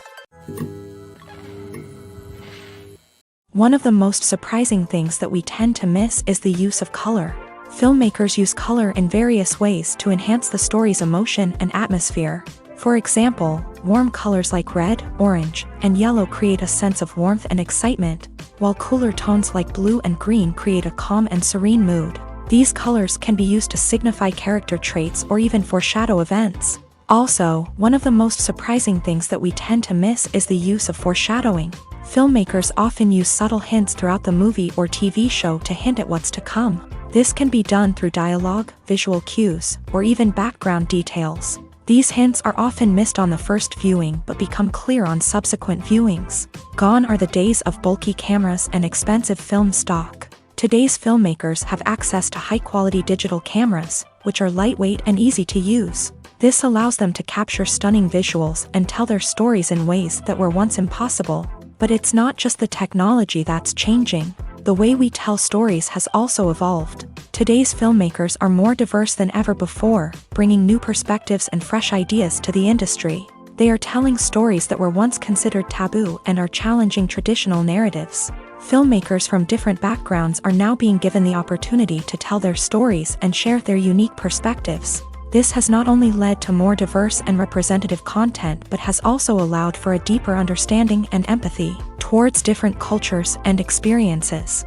One of the most surprising things that we tend to miss is the use of color. Filmmakers use color in various ways to enhance the story's emotion and atmosphere. For example, warm colors like red, orange, and yellow create a sense of warmth and excitement, while cooler tones like blue and green create a calm and serene mood. These colors can be used to signify character traits or even foreshadow events. Also, one of the most surprising things that we tend to miss is the use of foreshadowing. Filmmakers often use subtle hints throughout the movie or TV show to hint at what's to come. This can be done through dialogue, visual cues, or even background details. These hints are often missed on the first viewing but become clear on subsequent viewings. Gone are the days of bulky cameras and expensive film stock. Today's filmmakers have access to high-quality digital cameras, which are lightweight and easy to use. This allows them to capture stunning visuals and tell their stories in ways that were once impossible. But it's not just the technology that's changing. The way we tell stories has also evolved. Today's filmmakers are more diverse than ever before, bringing new perspectives and fresh ideas to the industry. They are telling stories that were once considered taboo and are challenging traditional narratives. Filmmakers from different backgrounds are now being given the opportunity to tell their stories and share their unique perspectives. This has not only led to more diverse and representative content but has also allowed for a deeper understanding and empathy towards different cultures and experiences.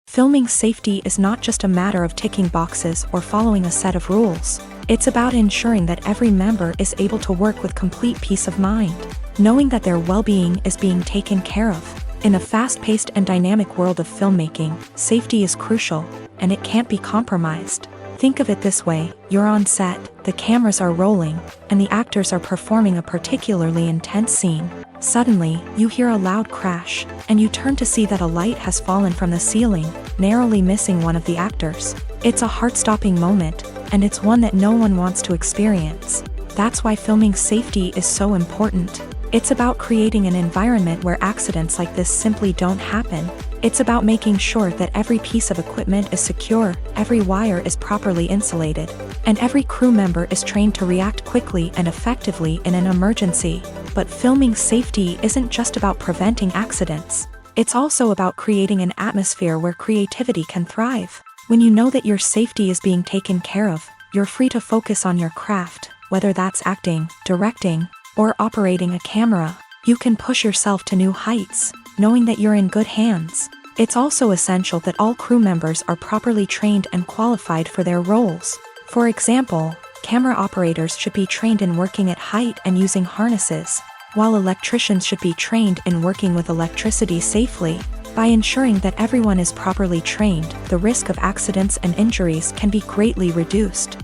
Filming safety is not just a matter of ticking boxes or following a set of rules. It's about ensuring that every member is able to work with complete peace of mind, knowing that their well-being is being taken care of. In a fast-paced and dynamic world of filmmaking, safety is crucial, and it can't be compromised. Think of it this way: you're on set, the cameras are rolling, and the actors are performing a particularly intense scene. Suddenly, you hear a loud crash, and you turn to see that a light has fallen from the ceiling, narrowly missing one of the actors. It's a heart-stopping moment, and it's one that no one wants to experience. That's why filming safety is so important. It's about creating an environment where accidents like this simply don't happen. It's about making sure that every piece of equipment is secure, every wire is properly insulated, and every crew member is trained to react quickly and effectively in an emergency. But filming safety isn't just about preventing accidents. It's also about creating an atmosphere where creativity can thrive. When you know that your safety is being taken care of, you're free to focus on your craft, whether that's acting, directing, or operating a camera. You can push yourself to new heights, knowing that you're in good hands. It's also essential that all crew members are properly trained and qualified for their roles. For example, camera operators should be trained in working at height and using harnesses, while electricians should be trained in working with electricity safely. By ensuring that everyone is properly trained, the risk of accidents and injuries can be greatly reduced.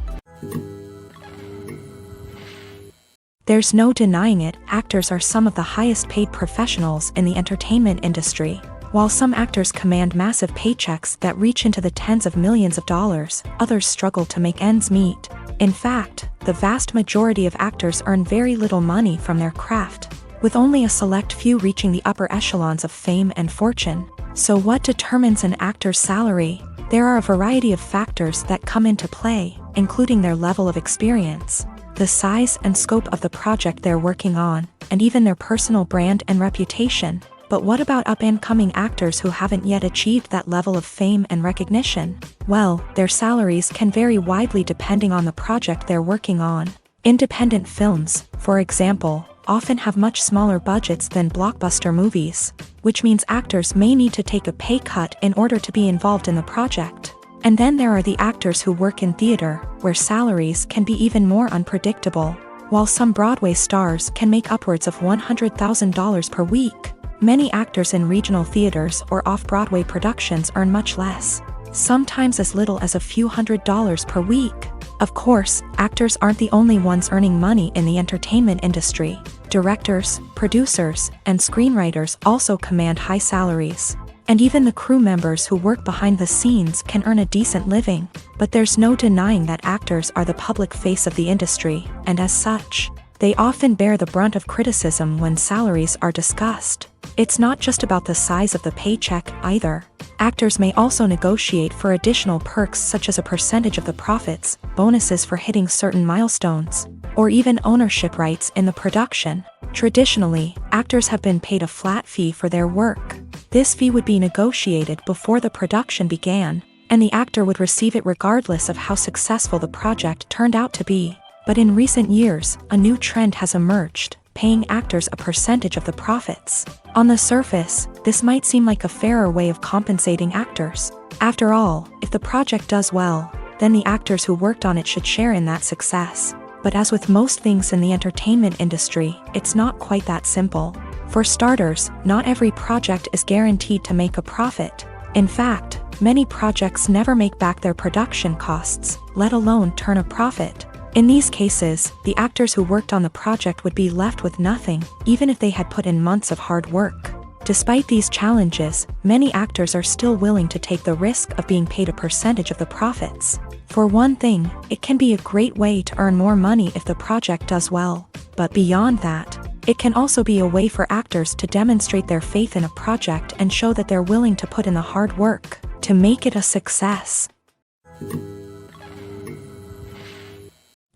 There's no denying it, actors are some of the highest paid professionals in the entertainment industry. While some actors command massive paychecks that reach into the tens of millions of dollars, others struggle to make ends meet. In fact, the vast majority of actors earn very little money from their craft, with only a select few reaching the upper echelons of fame and fortune. So what determines an actor's salary? There are a variety of factors that come into play, including their level of experience, the size and scope of the project they're working on, and even their personal brand and reputation. But what about up-and-coming actors who haven't yet achieved that level of fame and recognition? Well, their salaries can vary widely depending on the project they're working on. Independent films, for example, often have much smaller budgets than blockbuster movies, which means actors may need to take a pay cut in order to be involved in the project. And then there are the actors who work in theater, where salaries can be even more unpredictable. While some Broadway stars can make upwards of $100,000 per week, many actors in regional theaters or off-Broadway productions earn much less, sometimes as little as a few $100s per week. Of course, actors aren't the only ones earning money in the entertainment industry. Directors, producers, and screenwriters also command high salaries. And even the crew members who work behind the scenes can earn a decent living. But there's no denying that actors are the public face of the industry, and as such, they often bear the brunt of criticism when salaries are discussed. It's not just about the size of the paycheck, either. Actors may also negotiate for additional perks such as a percentage of the profits, bonuses for hitting certain milestones, or even ownership rights in the production. Traditionally, actors have been paid a flat fee for their work. This fee would be negotiated before the production began, and the actor would receive it regardless of how successful the project turned out to be. But in recent years, a new trend has emerged, paying actors a percentage of the profits. On the surface, this might seem like a fairer way of compensating actors. After all, if the project does well, then the actors who worked on it should share in that success. But as with most things in the entertainment industry, it's not quite that simple. For starters, not every project is guaranteed to make a profit. In fact, many projects never make back their production costs, let alone turn a profit. In these cases, the actors who worked on the project would be left with nothing, even if they had put in months of hard work. Despite these challenges, many actors are still willing to take the risk of being paid a percentage of the profits. For one thing, it can be a great way to earn more money if the project does well. But beyond that, it can also be a way for actors to demonstrate their faith in a project and show that they're willing to put in the hard work to make it a success.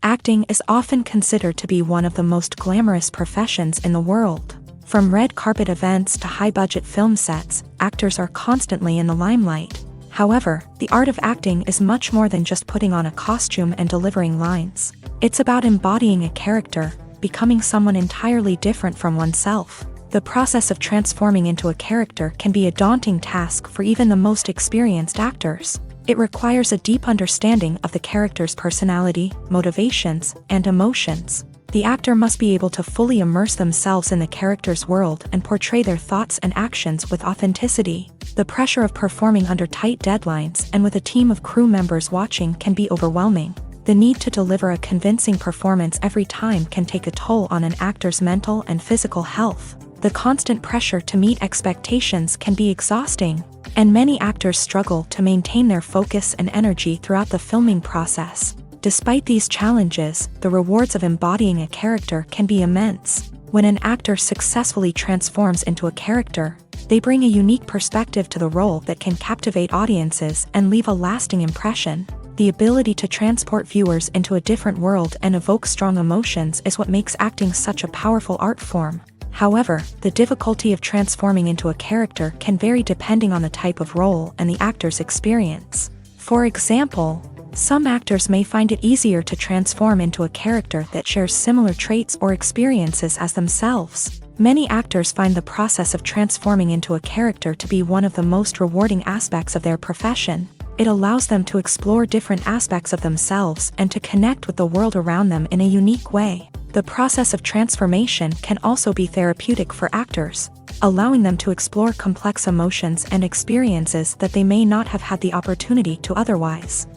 Acting is often considered to be one of the most glamorous professions in the world. From red carpet events to high-budget film sets, actors are constantly in the limelight. However, the art of acting is much more than just putting on a costume and delivering lines. It's about embodying a character, becoming someone entirely different from oneself. The process of transforming into a character can be a daunting task for even the most experienced actors. It requires a deep understanding of the character's personality, motivations, and emotions. The actor must be able to fully immerse themselves in the character's world and portray their thoughts and actions with authenticity. The pressure of performing under tight deadlines and with a team of crew members watching can be overwhelming. The need to deliver a convincing performance every time can take a toll on an actor's mental and physical health. The constant pressure to meet expectations can be exhausting, and many actors struggle to maintain their focus and energy throughout the filming process. Despite these challenges, the rewards of embodying a character can be immense. When an actor successfully transforms into a character, they bring a unique perspective to the role that can captivate audiences and leave a lasting impression. The ability to transport viewers into a different world and evoke strong emotions is what makes acting such a powerful art form. However, the difficulty of transforming into a character can vary depending on the type of role and the actor's experience. For example, some actors may find it easier to transform into a character that shares similar traits or experiences as themselves. Many actors find the process of transforming into a character to be one of the most rewarding aspects of their profession. It allows them to explore different aspects of themselves and to connect with the world around them in a unique way. The process of transformation can also be therapeutic for actors, allowing them to explore complex emotions and experiences that they may not have had the opportunity to otherwise.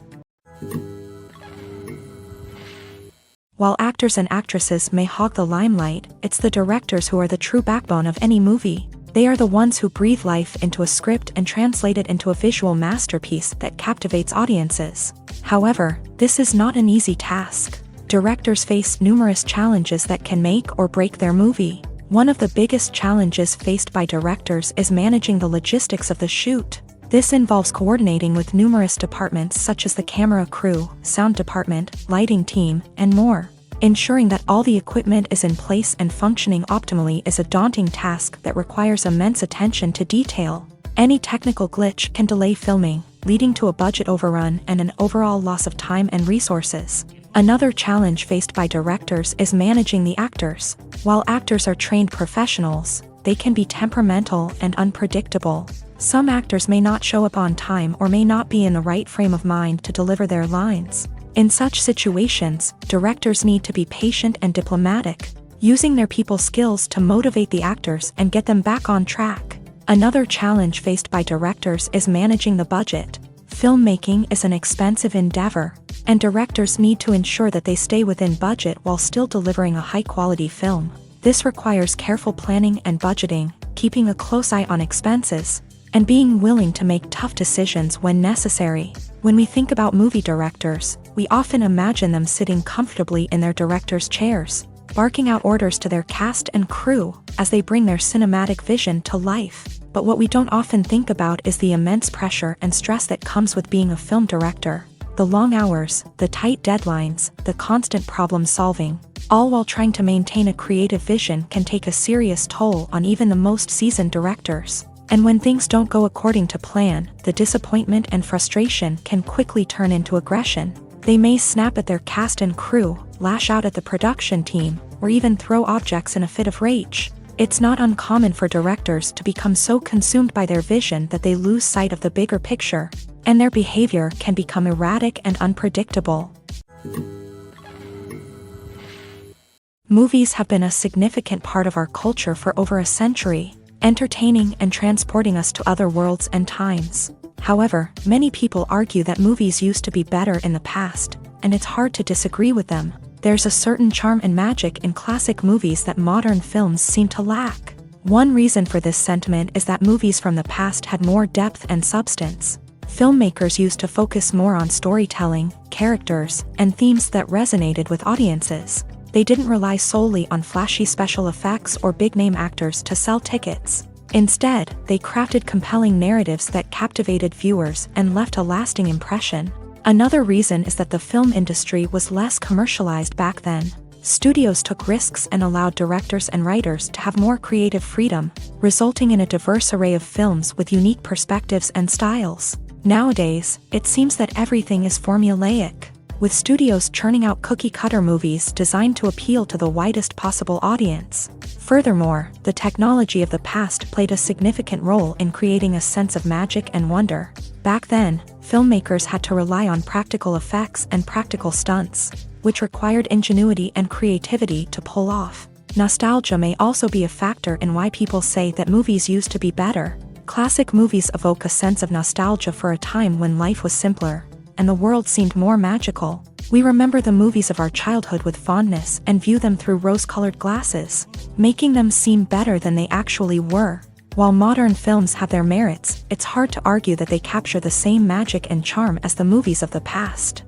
While actors and actresses may hog the limelight, it's the directors who are the true backbone of any movie. They are the ones who breathe life into a script and translate it into a visual masterpiece that captivates audiences. However, this is not an easy task. Directors face numerous challenges that can make or break their movie. One of the biggest challenges faced by directors is managing the logistics of the shoot. This involves coordinating with numerous departments such as the camera crew, sound department, lighting team, and more. Ensuring that all the equipment is in place and functioning optimally is a daunting task that requires immense attention to detail. Any technical glitch can delay filming, leading to a budget overrun and an overall loss of time and resources. Another challenge faced by directors is managing the actors. While actors are trained professionals, they can be temperamental and unpredictable. Some actors may not show up on time or may not be in the right frame of mind to deliver their lines. In such situations, directors need to be patient and diplomatic, using their people skills to motivate the actors and get them back on track. Another challenge faced by directors is managing the budget. Filmmaking is an expensive endeavor, and directors need to ensure that they stay within budget while still delivering a high-quality film. This requires careful planning and budgeting, keeping a close eye on expenses, and being willing to make tough decisions when necessary. When we think about movie directors, we often imagine them sitting comfortably in their director's chairs, barking out orders to their cast and crew as they bring their cinematic vision to life. But what we don't often think about is the immense pressure and stress that comes with being a film director. The long hours, the tight deadlines, the constant problem solving, all while trying to maintain a creative vision can take a serious toll on even the most seasoned directors. And when things don't go according to plan, the disappointment and frustration can quickly turn into aggression. They may snap at their cast and crew, lash out at the production team, or even throw objects in a fit of rage. It's not uncommon for directors to become so consumed by their vision that they lose sight of the bigger picture, and their behavior can become erratic and unpredictable. Movies have been a significant part of our culture for over a century, entertaining and transporting us to other worlds and times. However, many people argue that movies used to be better in the past, and it's hard to disagree with them. There's a certain charm and magic in classic movies that modern films seem to lack. One reason for this sentiment is that movies from the past had more depth and substance. Filmmakers used to focus more on storytelling, characters, and themes that resonated with audiences. They didn't rely solely on flashy special effects or big-name actors to sell tickets. Instead, they crafted compelling narratives that captivated viewers and left a lasting impression. Another reason is that the film industry was less commercialized back then. Studios took risks and allowed directors and writers to have more creative freedom, resulting in a diverse array of films with unique perspectives and styles. Nowadays, it seems that everything is formulaic, with studios churning out cookie-cutter movies designed to appeal to the widest possible audience. Furthermore, the technology of the past played a significant role in creating a sense of magic and wonder. Back then, filmmakers had to rely on practical effects and practical stunts, which required ingenuity and creativity to pull off. Nostalgia may also be a factor in why people say that movies used to be better. Classic movies evoke a sense of nostalgia for a time when life was simpler, and the world seemed more magical. We remember the movies of our childhood with fondness and view them through rose-colored glasses, making them seem better than they actually were. While modern films have their merits, it's hard to argue that they capture the same magic and charm as the movies of the past.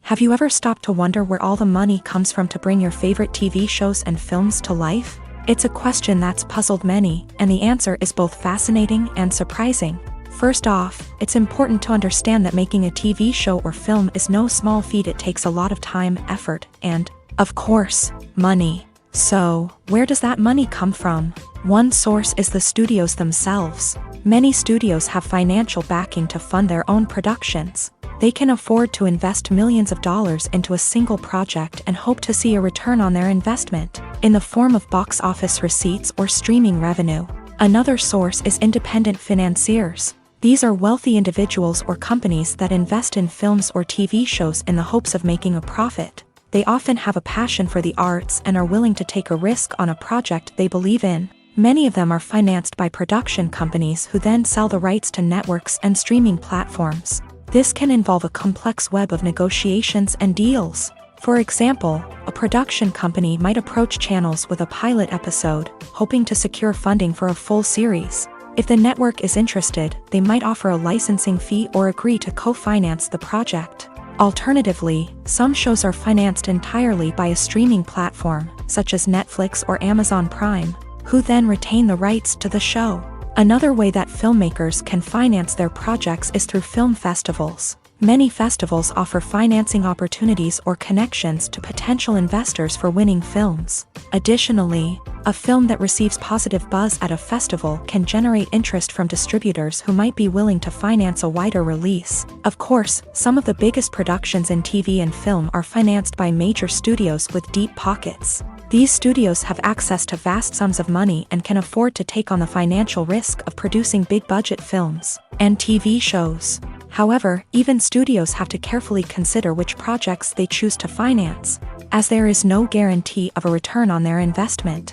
Have you ever stopped to wonder where all the money comes from to bring your favorite TV shows and films to life? It's a question that's puzzled many, and the answer is both fascinating and surprising. First off, it's important to understand that making a TV show or film is no small feat. It takes a lot of time, effort, and, of course, money. So, where does that money come from? One source is the studios themselves. Many studios have financial backing to fund their own productions. They can afford to invest millions of dollars into a single project and hope to see a return on their investment, in the form of box office receipts or streaming revenue. Another source is independent financiers. These are wealthy individuals or companies that invest in films or TV shows in the hopes of making a profit. They often have a passion for the arts and are willing to take a risk on a project they believe in. Many of them are financed by production companies who then sell the rights to networks and streaming platforms. This can involve a complex web of negotiations and deals. For example, a production company might approach channels with a pilot episode, hoping to secure funding for a full series. If the network is interested, they might offer a licensing fee or agree to co-finance the project. Alternatively, some shows are financed entirely by a streaming platform, such as Netflix or Amazon Prime, who then retain the rights to the show. Another way that filmmakers can finance their projects is through film festivals. Many festivals offer financing opportunities or connections to potential investors for winning films. Additionally, a film that receives positive buzz at a festival can generate interest from distributors who might be willing to finance a wider release. Of course, some of the biggest productions in TV and film are financed by major studios with deep pockets. These studios have access to vast sums of money and can afford to take on the financial risk of producing big-budget films and TV shows. However, even studios have to carefully consider which projects they choose to finance, as there is no guarantee of a return on their investment.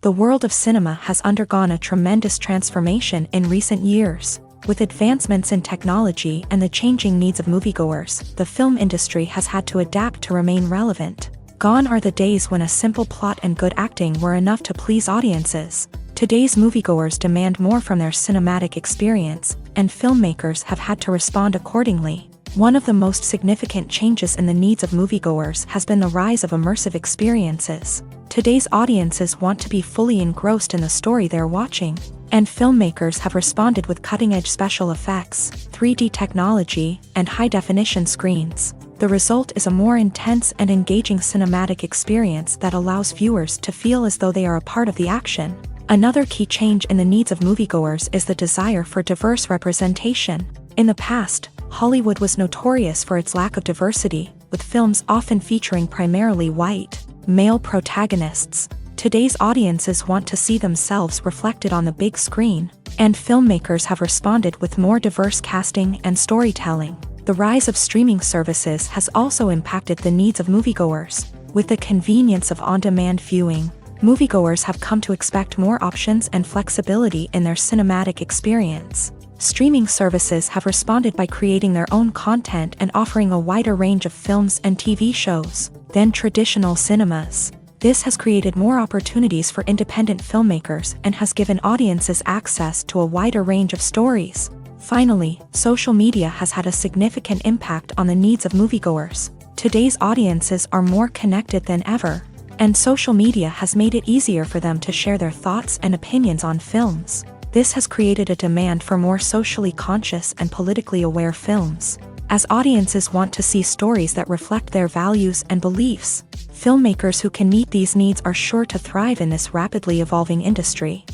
The world of cinema has undergone a tremendous transformation in recent years. With advancements in technology and the changing needs of moviegoers, the film industry has had to adapt to remain relevant. Gone are the days when a simple plot and good acting were enough to please audiences. Today's moviegoers demand more from their cinematic experience, and filmmakers have had to respond accordingly. One of the most significant changes in the needs of moviegoers has been the rise of immersive experiences. Today's audiences want to be fully engrossed in the story they're watching, and filmmakers have responded with cutting-edge special effects, 3D technology, and high-definition screens. The result is a more intense and engaging cinematic experience that allows viewers to feel as though they are a part of the action. Another key change in the needs of moviegoers is the desire for diverse representation. In the past, Hollywood was notorious for its lack of diversity, with films often featuring primarily white, male protagonists. Today's audiences want to see themselves reflected on the big screen, and filmmakers have responded with more diverse casting and storytelling. The rise of streaming services has also impacted the needs of moviegoers. With the convenience of on-demand viewing, moviegoers have come to expect more options and flexibility in their cinematic experience. Streaming services have responded by creating their own content and offering a wider range of films and TV shows than traditional cinemas. This has created more opportunities for independent filmmakers and has given audiences access to a wider range of stories. Finally, social media has had a significant impact on the needs of moviegoers. Today's audiences are more connected than ever, and social media has made it easier for them to share their thoughts and opinions on films. This has created a demand for more socially conscious and politically aware films. As audiences want to see stories that reflect their values and beliefs, filmmakers who can meet these needs are sure to thrive in this rapidly evolving industry.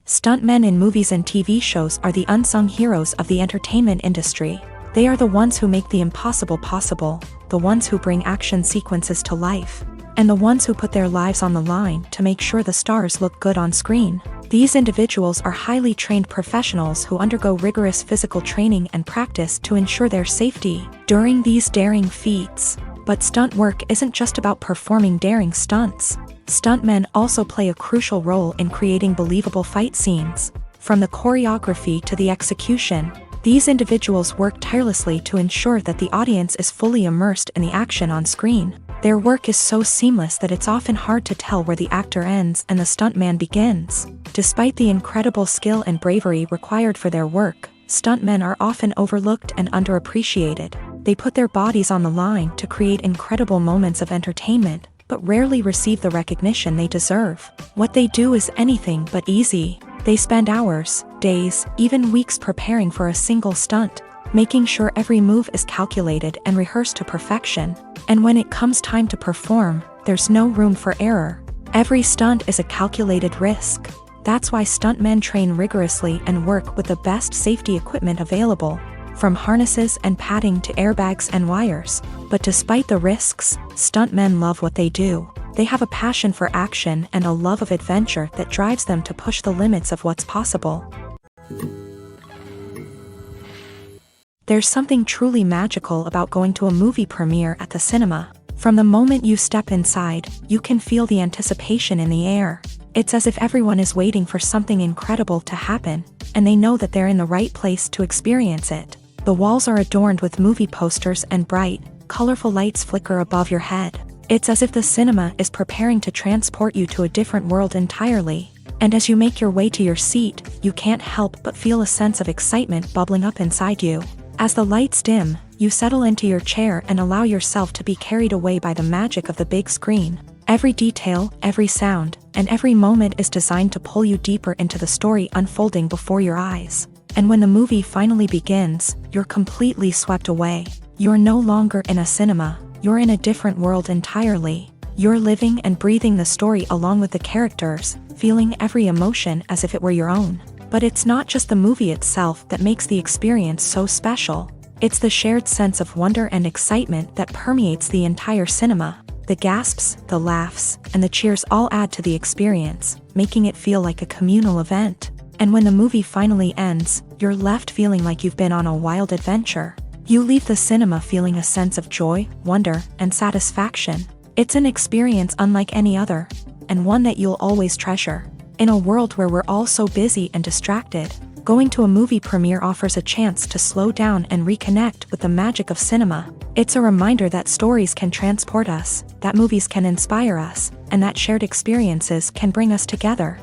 Stuntmen in movies and TV shows are the unsung heroes of the entertainment industry. They are the ones who make the impossible possible, the ones who bring action sequences to life, and the ones who put their lives on the line to make sure the stars look good on screen. These individuals are highly trained professionals who undergo rigorous physical training and practice to ensure their safety during these daring feats. But stunt work isn't just about performing daring stunts. Stuntmen also play a crucial role in creating believable fight scenes. From the choreography to the execution, these individuals work tirelessly to ensure that the audience is fully immersed in the action on screen. Their work is so seamless that it's often hard to tell where the actor ends and the stuntman begins. Despite the incredible skill and bravery required for their work, stuntmen are often overlooked and underappreciated. They put their bodies on the line to create incredible moments of entertainment, but rarely receive the recognition they deserve. What they do is anything but easy. They spend hours, days, even weeks preparing for a single stunt, making sure every move is calculated and rehearsed to perfection. And when it comes time to perform, there's no room for error. Every stunt is a calculated risk. That's why stuntmen train rigorously and work with the best safety equipment available. from harnesses and padding to airbags and wires. But despite the risks, stuntmen love what they do. They have a passion for action and a love of adventure that drives them to push the limits of what's possible. There's something truly magical about going to a movie premiere at the cinema. From the moment you step inside, you can feel the anticipation in the air. It's as if everyone is waiting for something incredible to happen, and they know that they're in the right place to experience it. The walls are adorned with movie posters and bright, colorful lights flicker above your head. It's as if the cinema is preparing to transport you to a different world entirely. And as you make your way to your seat, you can't help but feel a sense of excitement bubbling up inside you. As the lights dim, you settle into your chair and allow yourself to be carried away by the magic of the big screen. Every detail, every sound, and every moment is designed to pull you deeper into the story unfolding before your eyes. And when the movie finally begins, you're completely swept away. You're no longer in a cinema, you're in a different world entirely. You're living and breathing the story along with the characters, feeling every emotion as if it were your own. But it's not just the movie itself that makes the experience so special. It's the shared sense of wonder and excitement that permeates the entire cinema. The gasps, the laughs, and the cheers all add to the experience, making it feel like a communal event. And when the movie finally ends, you're left feeling like you've been on a wild adventure. You leave the cinema feeling a sense of joy, wonder, and satisfaction. It's an experience unlike any other, and one that you'll always treasure. In a world where we're all so busy and distracted, going to a movie premiere offers a chance to slow down and reconnect with the magic of cinema. It's a reminder that stories can transport us, that movies can inspire us, and that shared experiences can bring us together.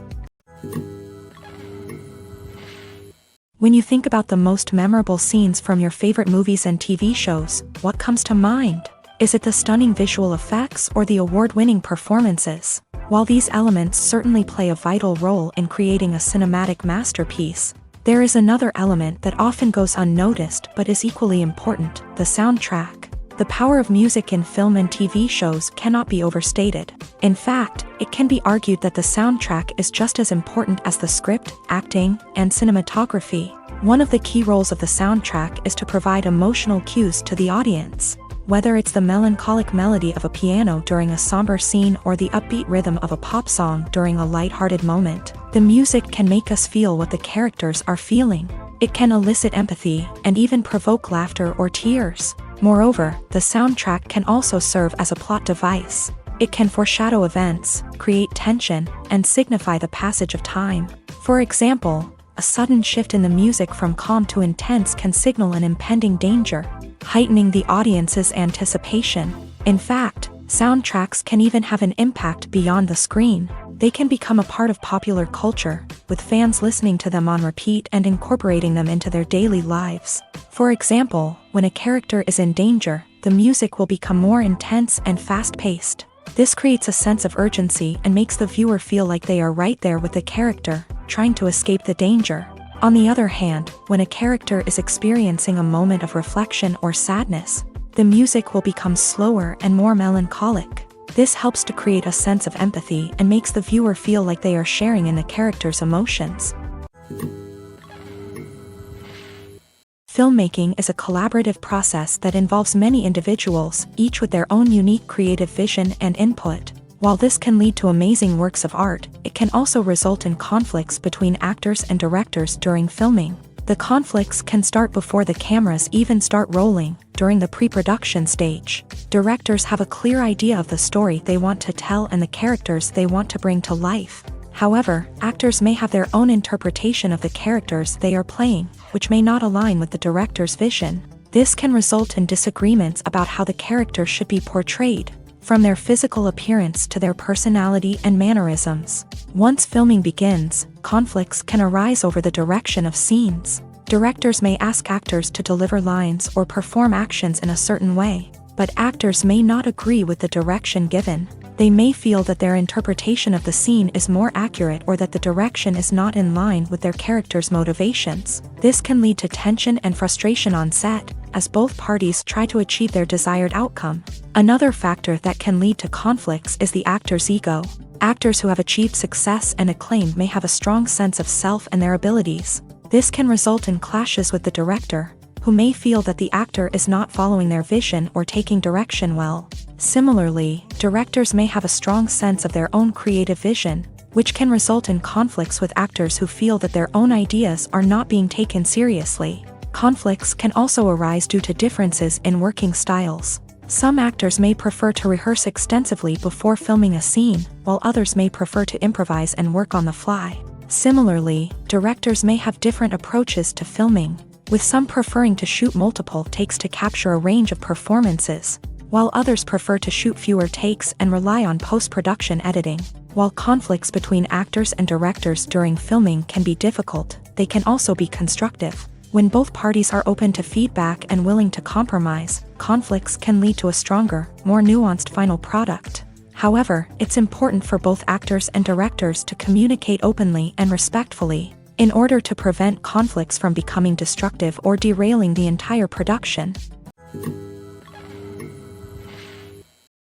When you think about the most memorable scenes from your favorite movies and TV shows, what comes to mind? Is it the stunning visual effects or the award-winning performances? While these elements certainly play a vital role in creating a cinematic masterpiece, there is another element that often goes unnoticed but is equally important: the soundtrack. The power of music in film and TV shows cannot be overstated. In fact, it can be argued that the soundtrack is just as important as the script, acting, and cinematography. One of the key roles of the soundtrack is to provide emotional cues to the audience. Whether it's the melancholic melody of a piano during a somber scene or the upbeat rhythm of a pop song during a lighthearted moment, the music can make us feel what the characters are feeling. It can elicit empathy and even provoke laughter or tears. Moreover, the soundtrack can also serve as a plot device. It can foreshadow events, create tension, and signify the passage of time. For example, a sudden shift in the music from calm to intense can signal an impending danger, heightening the audience's anticipation. In fact, soundtracks can even have an impact beyond the screen. They can become a part of popular culture, with fans listening to them on repeat and incorporating them into their daily lives. For example, when a character is in danger, the music will become more intense and fast-paced. This creates a sense of urgency and makes the viewer feel like they are right there with the character, trying to escape the danger. On the other hand, when a character is experiencing a moment of reflection or sadness, the music will become slower and more melancholic. This helps to create a sense of empathy and makes the viewer feel like they are sharing in the character's emotions. Filmmaking is a collaborative process that involves many individuals, each with their own unique creative vision and input. While this can lead to amazing works of art, it can also result in conflicts between actors and directors during filming. The conflicts can start before the cameras even start rolling, during the pre-production stage. Directors have a clear idea of the story they want to tell and the characters they want to bring to life. However, actors may have their own interpretation of the characters they are playing, which may not align with the director's vision. This can result in disagreements about how the character should be portrayed, from their physical appearance to their personality and mannerisms. Once filming begins, conflicts can arise over the direction of scenes. Directors may ask actors to deliver lines or perform actions in a certain way, but actors may not agree with the direction given. They may feel that their interpretation of the scene is more accurate or that the direction is not in line with their character's motivations. This can lead to tension and frustration on set, as both parties try to achieve their desired outcome. Another factor that can lead to conflicts is the actor's ego. Actors who have achieved success and acclaim may have a strong sense of self and their abilities. This can result in clashes with the director, who may feel that the actor is not following their vision or taking direction well. Similarly, directors may have a strong sense of their own creative vision, which can result in conflicts with actors who feel that their own ideas are not being taken seriously. Conflicts can also arise due to differences in working styles. Some actors may prefer to rehearse extensively before filming a scene, while others may prefer to improvise and work on the fly. Similarly, directors may have different approaches to filming, with some preferring to shoot multiple takes to capture a range of performances, while others prefer to shoot fewer takes and rely on post-production editing. While conflicts between actors and directors during filming can be difficult, they can also be constructive. When both parties are open to feedback and willing to compromise, conflicts can lead to a stronger, more nuanced final product. However, it's important for both actors and directors to communicate openly and respectfully, in order to prevent conflicts from becoming destructive or derailing the entire production.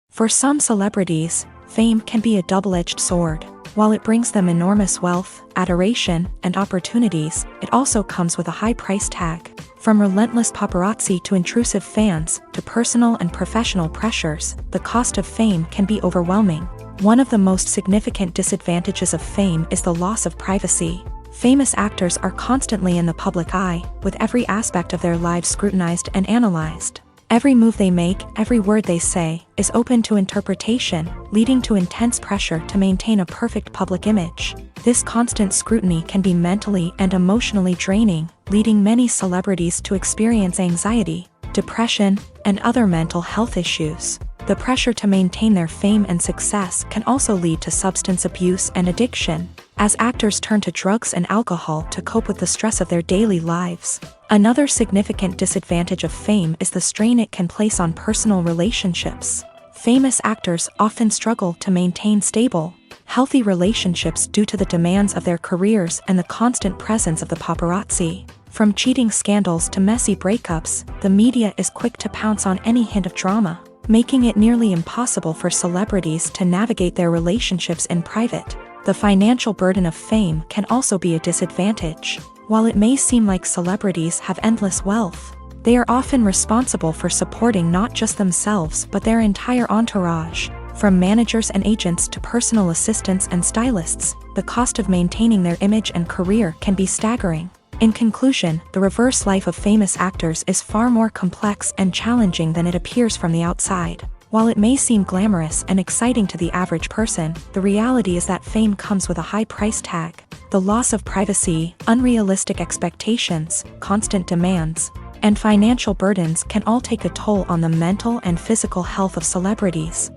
For some celebrities, fame can be a double-edged sword. While it brings them enormous wealth, adoration, and opportunities, it also comes with a high price tag. From relentless paparazzi to intrusive fans, to personal and professional pressures, the cost of fame can be overwhelming. One of the most significant disadvantages of fame is the loss of privacy. Famous actors are constantly in the public eye, with every aspect of their lives scrutinized and analyzed. Every move they make, every word they say, is open to interpretation, leading to intense pressure to maintain a perfect public image. This constant scrutiny can be mentally and emotionally draining, leading many celebrities to experience anxiety, depression, and other mental health issues. The pressure to maintain their fame and success can also lead to substance abuse and addiction, as actors turn to drugs and alcohol to cope with the stress of their daily lives. Another significant disadvantage of fame is the strain it can place on personal relationships. Famous actors often struggle to maintain stable, healthy relationships due to the demands of their careers and the constant presence of the paparazzi. From cheating scandals to messy breakups, the media is quick to pounce on any hint of drama, making it nearly impossible for celebrities to navigate their relationships in private. The financial burden of fame can also be a disadvantage. While it may seem like celebrities have endless wealth, they are often responsible for supporting not just themselves but their entire entourage. From managers and agents to personal assistants and stylists, the cost of maintaining their image and career can be staggering. In conclusion, the reverse life of famous actors is far more complex and challenging than it appears from the outside. While it may seem glamorous and exciting to the average person, the reality is that fame comes with a high price tag. The loss of privacy, unrealistic expectations, constant demands, and financial burdens can all take a toll on the mental and physical health of celebrities.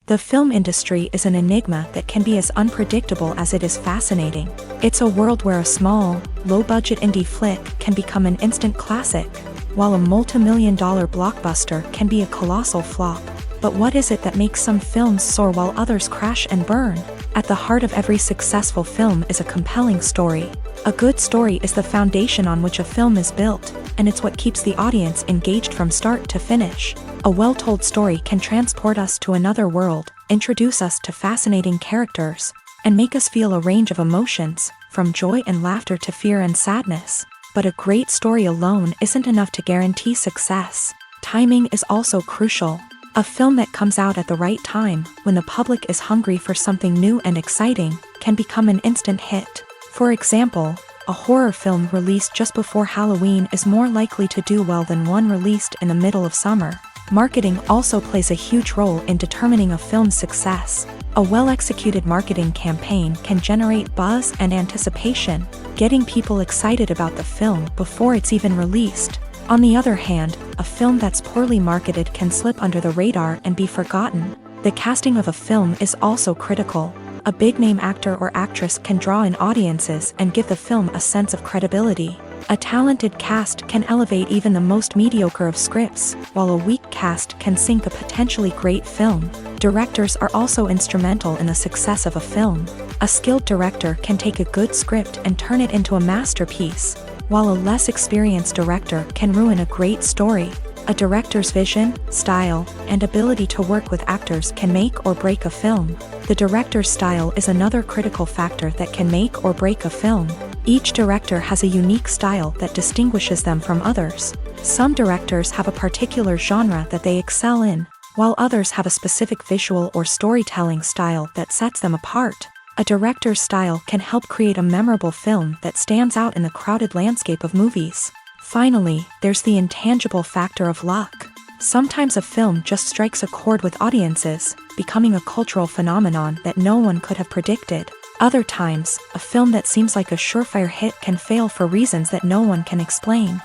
The film industry is an enigma that can be as unpredictable as it is fascinating. It's a world where a small, low-budget indie flick can become an instant classic, while a multi-million-dollar blockbuster can be a colossal flop. But what is it that makes some films soar while others crash and burn? At the heart of every successful film is a compelling story. A good story is the foundation on which a film is built, and it's what keeps the audience engaged from start to finish. A well-told story can transport us to another world, introduce us to fascinating characters, and make us feel a range of emotions, from joy and laughter to fear and sadness. But a great story alone isn't enough to guarantee success. Timing is also crucial. A film that comes out at the right time, when the public is hungry for something new and exciting, can become an instant hit. For example, a horror film released just before Halloween is more likely to do well than one released in the middle of summer. Marketing also plays a huge role in determining a film's success. A well-executed marketing campaign can generate buzz and anticipation, getting people excited about the film before it's even released. On the other hand, a film that's poorly marketed can slip under the radar and be forgotten. The casting of a film is also critical. A big-name actor or actress can draw in audiences and give the film a sense of credibility. A talented cast can elevate even the most mediocre of scripts, while a weak cast can sink a potentially great film. Directors are also instrumental in the success of a film. A skilled director can take a good script and turn it into a masterpiece, while a less experienced director can ruin a great story. A director's vision, style, and ability to work with actors can make or break a film. The director's style is another critical factor that can make or break a film. Each director has a unique style that distinguishes them from others. Some directors have a particular genre that they excel in, while others have a specific visual or storytelling style that sets them apart. A director's style can help create a memorable film that stands out in the crowded landscape of movies. Finally, there's the intangible factor of luck. Sometimes a film just strikes a chord with audiences, becoming a cultural phenomenon that no one could have predicted. Other times, a film that seems like a surefire hit can fail for reasons that no one can explain.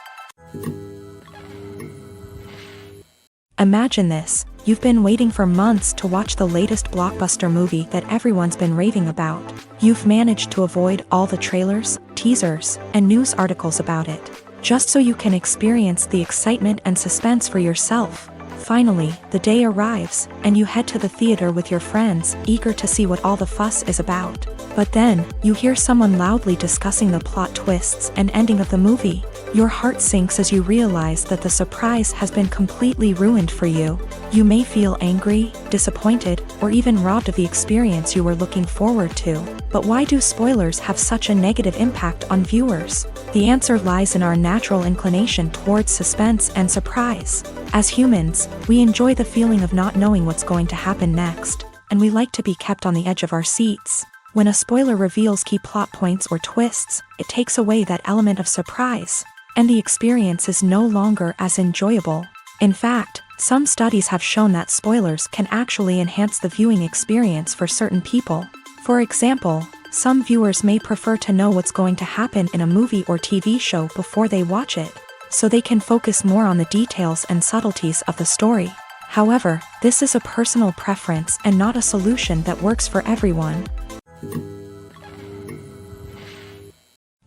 Imagine this: you've been waiting for months to watch the latest blockbuster movie that everyone's been raving about. You've managed to avoid all the trailers, teasers, and news articles about it, just so you can experience the excitement and suspense for yourself. Finally, the day arrives, and you head to the theater with your friends, eager to see what all the fuss is about. But then, you hear someone loudly discussing the plot twists and ending of the movie. Your heart sinks as you realize that the surprise has been completely ruined for you. You may feel angry, disappointed, or even robbed of the experience you were looking forward to. But why do spoilers have such a negative impact on viewers? The answer lies in our natural inclination towards suspense and surprise. As humans, we enjoy the feeling of not knowing what's going to happen next, and we like to be kept on the edge of our seats. When a spoiler reveals key plot points or twists, it takes away that element of surprise, and the experience is no longer as enjoyable. In fact, some studies have shown that spoilers can actually enhance the viewing experience for certain people. For example, some viewers may prefer to know what's going to happen in a movie or TV show before they watch it, so they can focus more on the details and subtleties of the story. However, this is a personal preference and not a solution that works for everyone.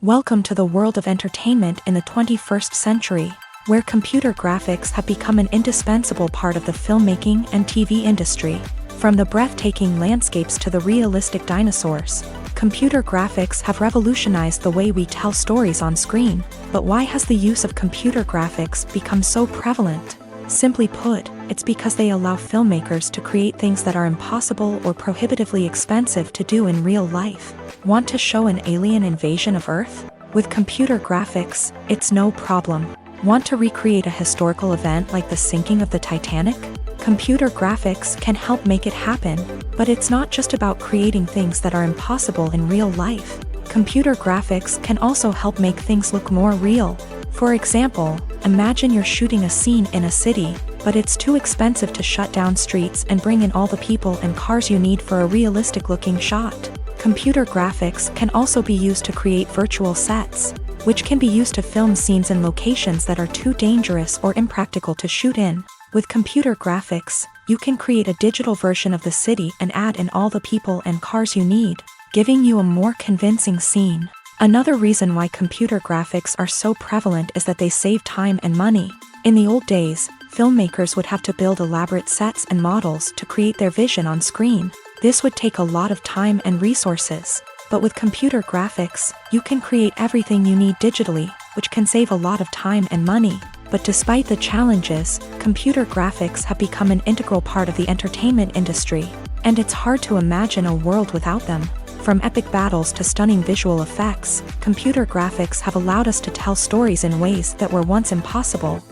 Welcome to the world of entertainment in the 21st century, where computer graphics have become an indispensable part of the filmmaking and TV industry. From the breathtaking landscapes to the realistic dinosaurs, computer graphics have revolutionized the way we tell stories on screen. But why has the use of computer graphics become so prevalent? Simply put, it's because they allow filmmakers to create things that are impossible or prohibitively expensive to do in real life. Want to show an alien invasion of Earth? With computer graphics, it's no problem. Want to recreate a historical event like the sinking of the Titanic? Computer graphics can help make it happen, but it's not just about creating things that are impossible in real life. Computer graphics can also help make things look more real. For example, imagine you're shooting a scene in a city, but it's too expensive to shut down streets and bring in all the people and cars you need for a realistic-looking shot. Computer graphics can also be used to create virtual sets, which can be used to film scenes in locations that are too dangerous or impractical to shoot in. With computer graphics, you can create a digital version of the city and add in all the people and cars you need, giving you a more convincing scene. Another reason why computer graphics are so prevalent is that they save time and money. In the old days, filmmakers would have to build elaborate sets and models to create their vision on screen. This would take a lot of time and resources. But with computer graphics, you can create everything you need digitally, which can save a lot of time and money. But despite the challenges, computer graphics have become an integral part of the entertainment industry, and it's hard to imagine a world without them. From epic battles to stunning visual effects, computer graphics have allowed us to tell stories in ways that were once impossible.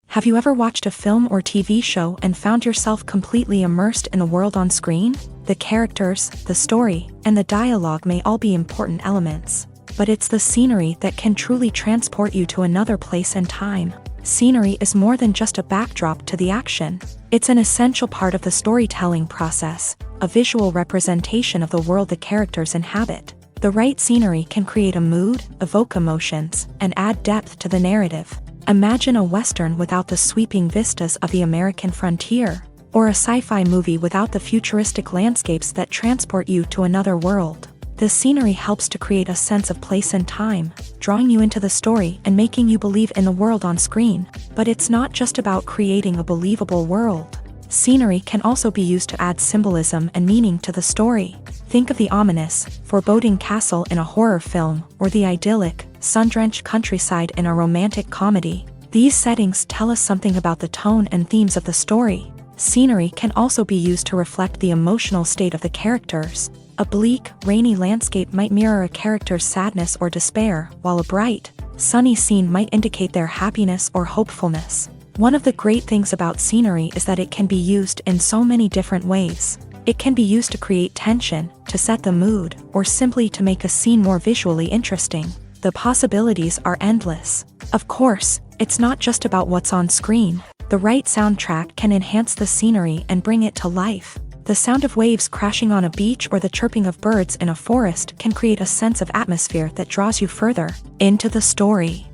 Have you ever watched a film or TV show and found yourself completely immersed in the world on screen? The characters, the story, and the dialogue may all be important elements, but it's the scenery that can truly transport you to another place and time. Scenery is more than just a backdrop to the action. It's an essential part of the storytelling process, a visual representation of the world the characters inhabit. The right scenery can create a mood, evoke emotions, and add depth to the narrative. Imagine a Western without the sweeping vistas of the American frontier, or a sci-fi movie without the futuristic landscapes that transport you to another world. The scenery helps to create a sense of place and time, drawing you into the story and making you believe in the world on screen. But it's not just about creating a believable world. Scenery can also be used to add symbolism and meaning to the story. Think of the ominous, foreboding castle in a horror film, or the idyllic, sun-drenched countryside in a romantic comedy. These settings tell us something about the tone and themes of the story. Scenery can also be used to reflect the emotional state of the characters. A bleak, rainy landscape might mirror a character's sadness or despair, while a bright, sunny scene might indicate their happiness or hopefulness. One of the great things about scenery is that it can be used in so many different ways. It can be used to create tension, to set the mood, or simply to make a scene more visually interesting. The possibilities are endless. Of course, it's not just about what's on screen. The right soundtrack can enhance the scenery and bring it to life. The sound of waves crashing on a beach or the chirping of birds in a forest can create a sense of atmosphere that draws you further into the story.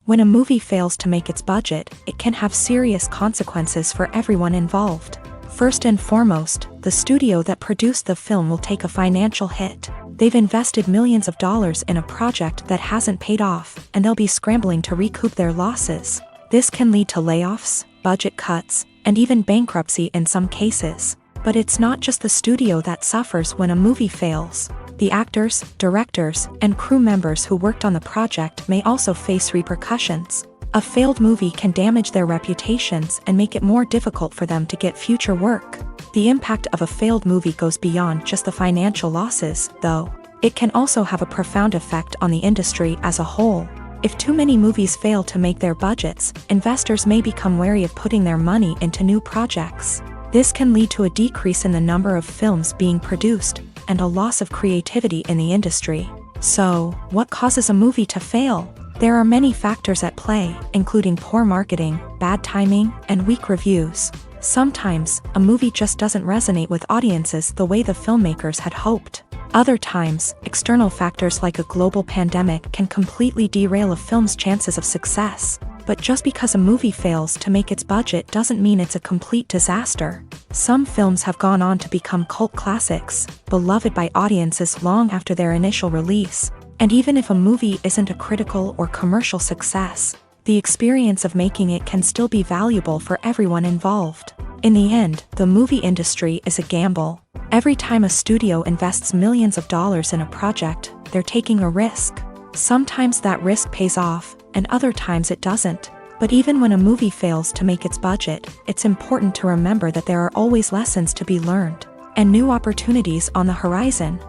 When a movie fails to make its budget, it can have serious consequences for everyone involved. First and foremost, the studio that produced the film will take a financial hit. They've invested millions of dollars in a project that hasn't paid off, and they'll be scrambling to recoup their losses. This can lead to layoffs, budget cuts, and even bankruptcy in some cases. But it's not just the studio that suffers when a movie fails. The actors, directors, and crew members who worked on the project may also face repercussions. A failed movie can damage their reputations and make it more difficult for them to get future work. The impact of a failed movie goes beyond just the financial losses, though. It can also have a profound effect on the industry as a whole. If too many movies fail to make their budgets, investors may become wary of putting their money into new projects. This can lead to a decrease in the number of films being produced, and a loss of creativity in the industry. So, what causes a movie to fail? There are many factors at play, including poor marketing, bad timing, and weak reviews. Sometimes, a movie just doesn't resonate with audiences the way the filmmakers had hoped. Other times, external factors like a global pandemic can completely derail a film's chances of success. But just because a movie fails to make its budget doesn't mean it's a complete disaster. Some films have gone on to become cult classics, beloved by audiences long after their initial release. And even if a movie isn't a critical or commercial success, the experience of making it can still be valuable for everyone involved. In the end, the movie industry is a gamble. Every time a studio invests millions of dollars in a project, they're taking a risk. Sometimes that risk pays off, and other times it doesn't. But even when a movie fails to make its budget, it's important to remember that there are always lessons to be learned, and new opportunities on the horizon.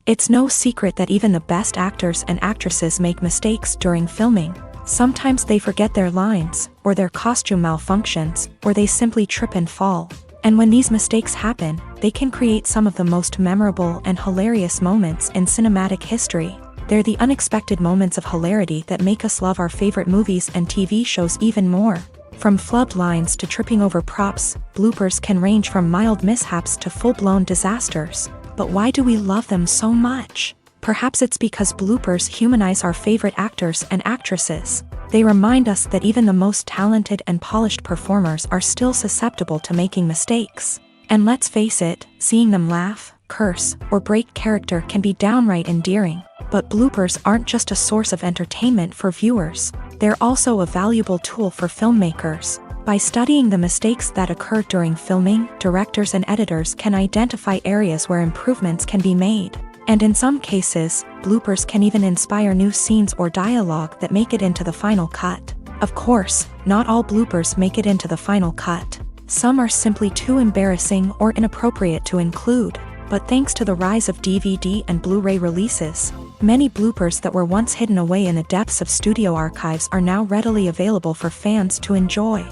It's no secret that even the best actors and actresses make mistakes during filming. Sometimes they forget their lines, or their costume malfunctions, or they simply trip and fall. And when these mistakes happen, they can create some of the most memorable and hilarious moments in cinematic history. They're the unexpected moments of hilarity that make us love our favorite movies and TV shows even more. From flubbed lines to tripping over props, bloopers can range from mild mishaps to full-blown disasters. But why do we love them so much? Perhaps it's because bloopers humanize our favorite actors and actresses. They remind us that even the most talented and polished performers are still susceptible to making mistakes. And let's face it, seeing them laugh, curse, or break character can be downright endearing. But bloopers aren't just a source of entertainment for viewers. They're also a valuable tool for filmmakers. By studying the mistakes that occur during filming, directors and editors can identify areas where improvements can be made. And in some cases, bloopers can even inspire new scenes or dialogue that make it into the final cut. Of course, not all bloopers make it into the final cut. Some are simply too embarrassing or inappropriate to include. But thanks to the rise of DVD and Blu-ray releases, many bloopers that were once hidden away in the depths of studio archives are now readily available for fans to enjoy.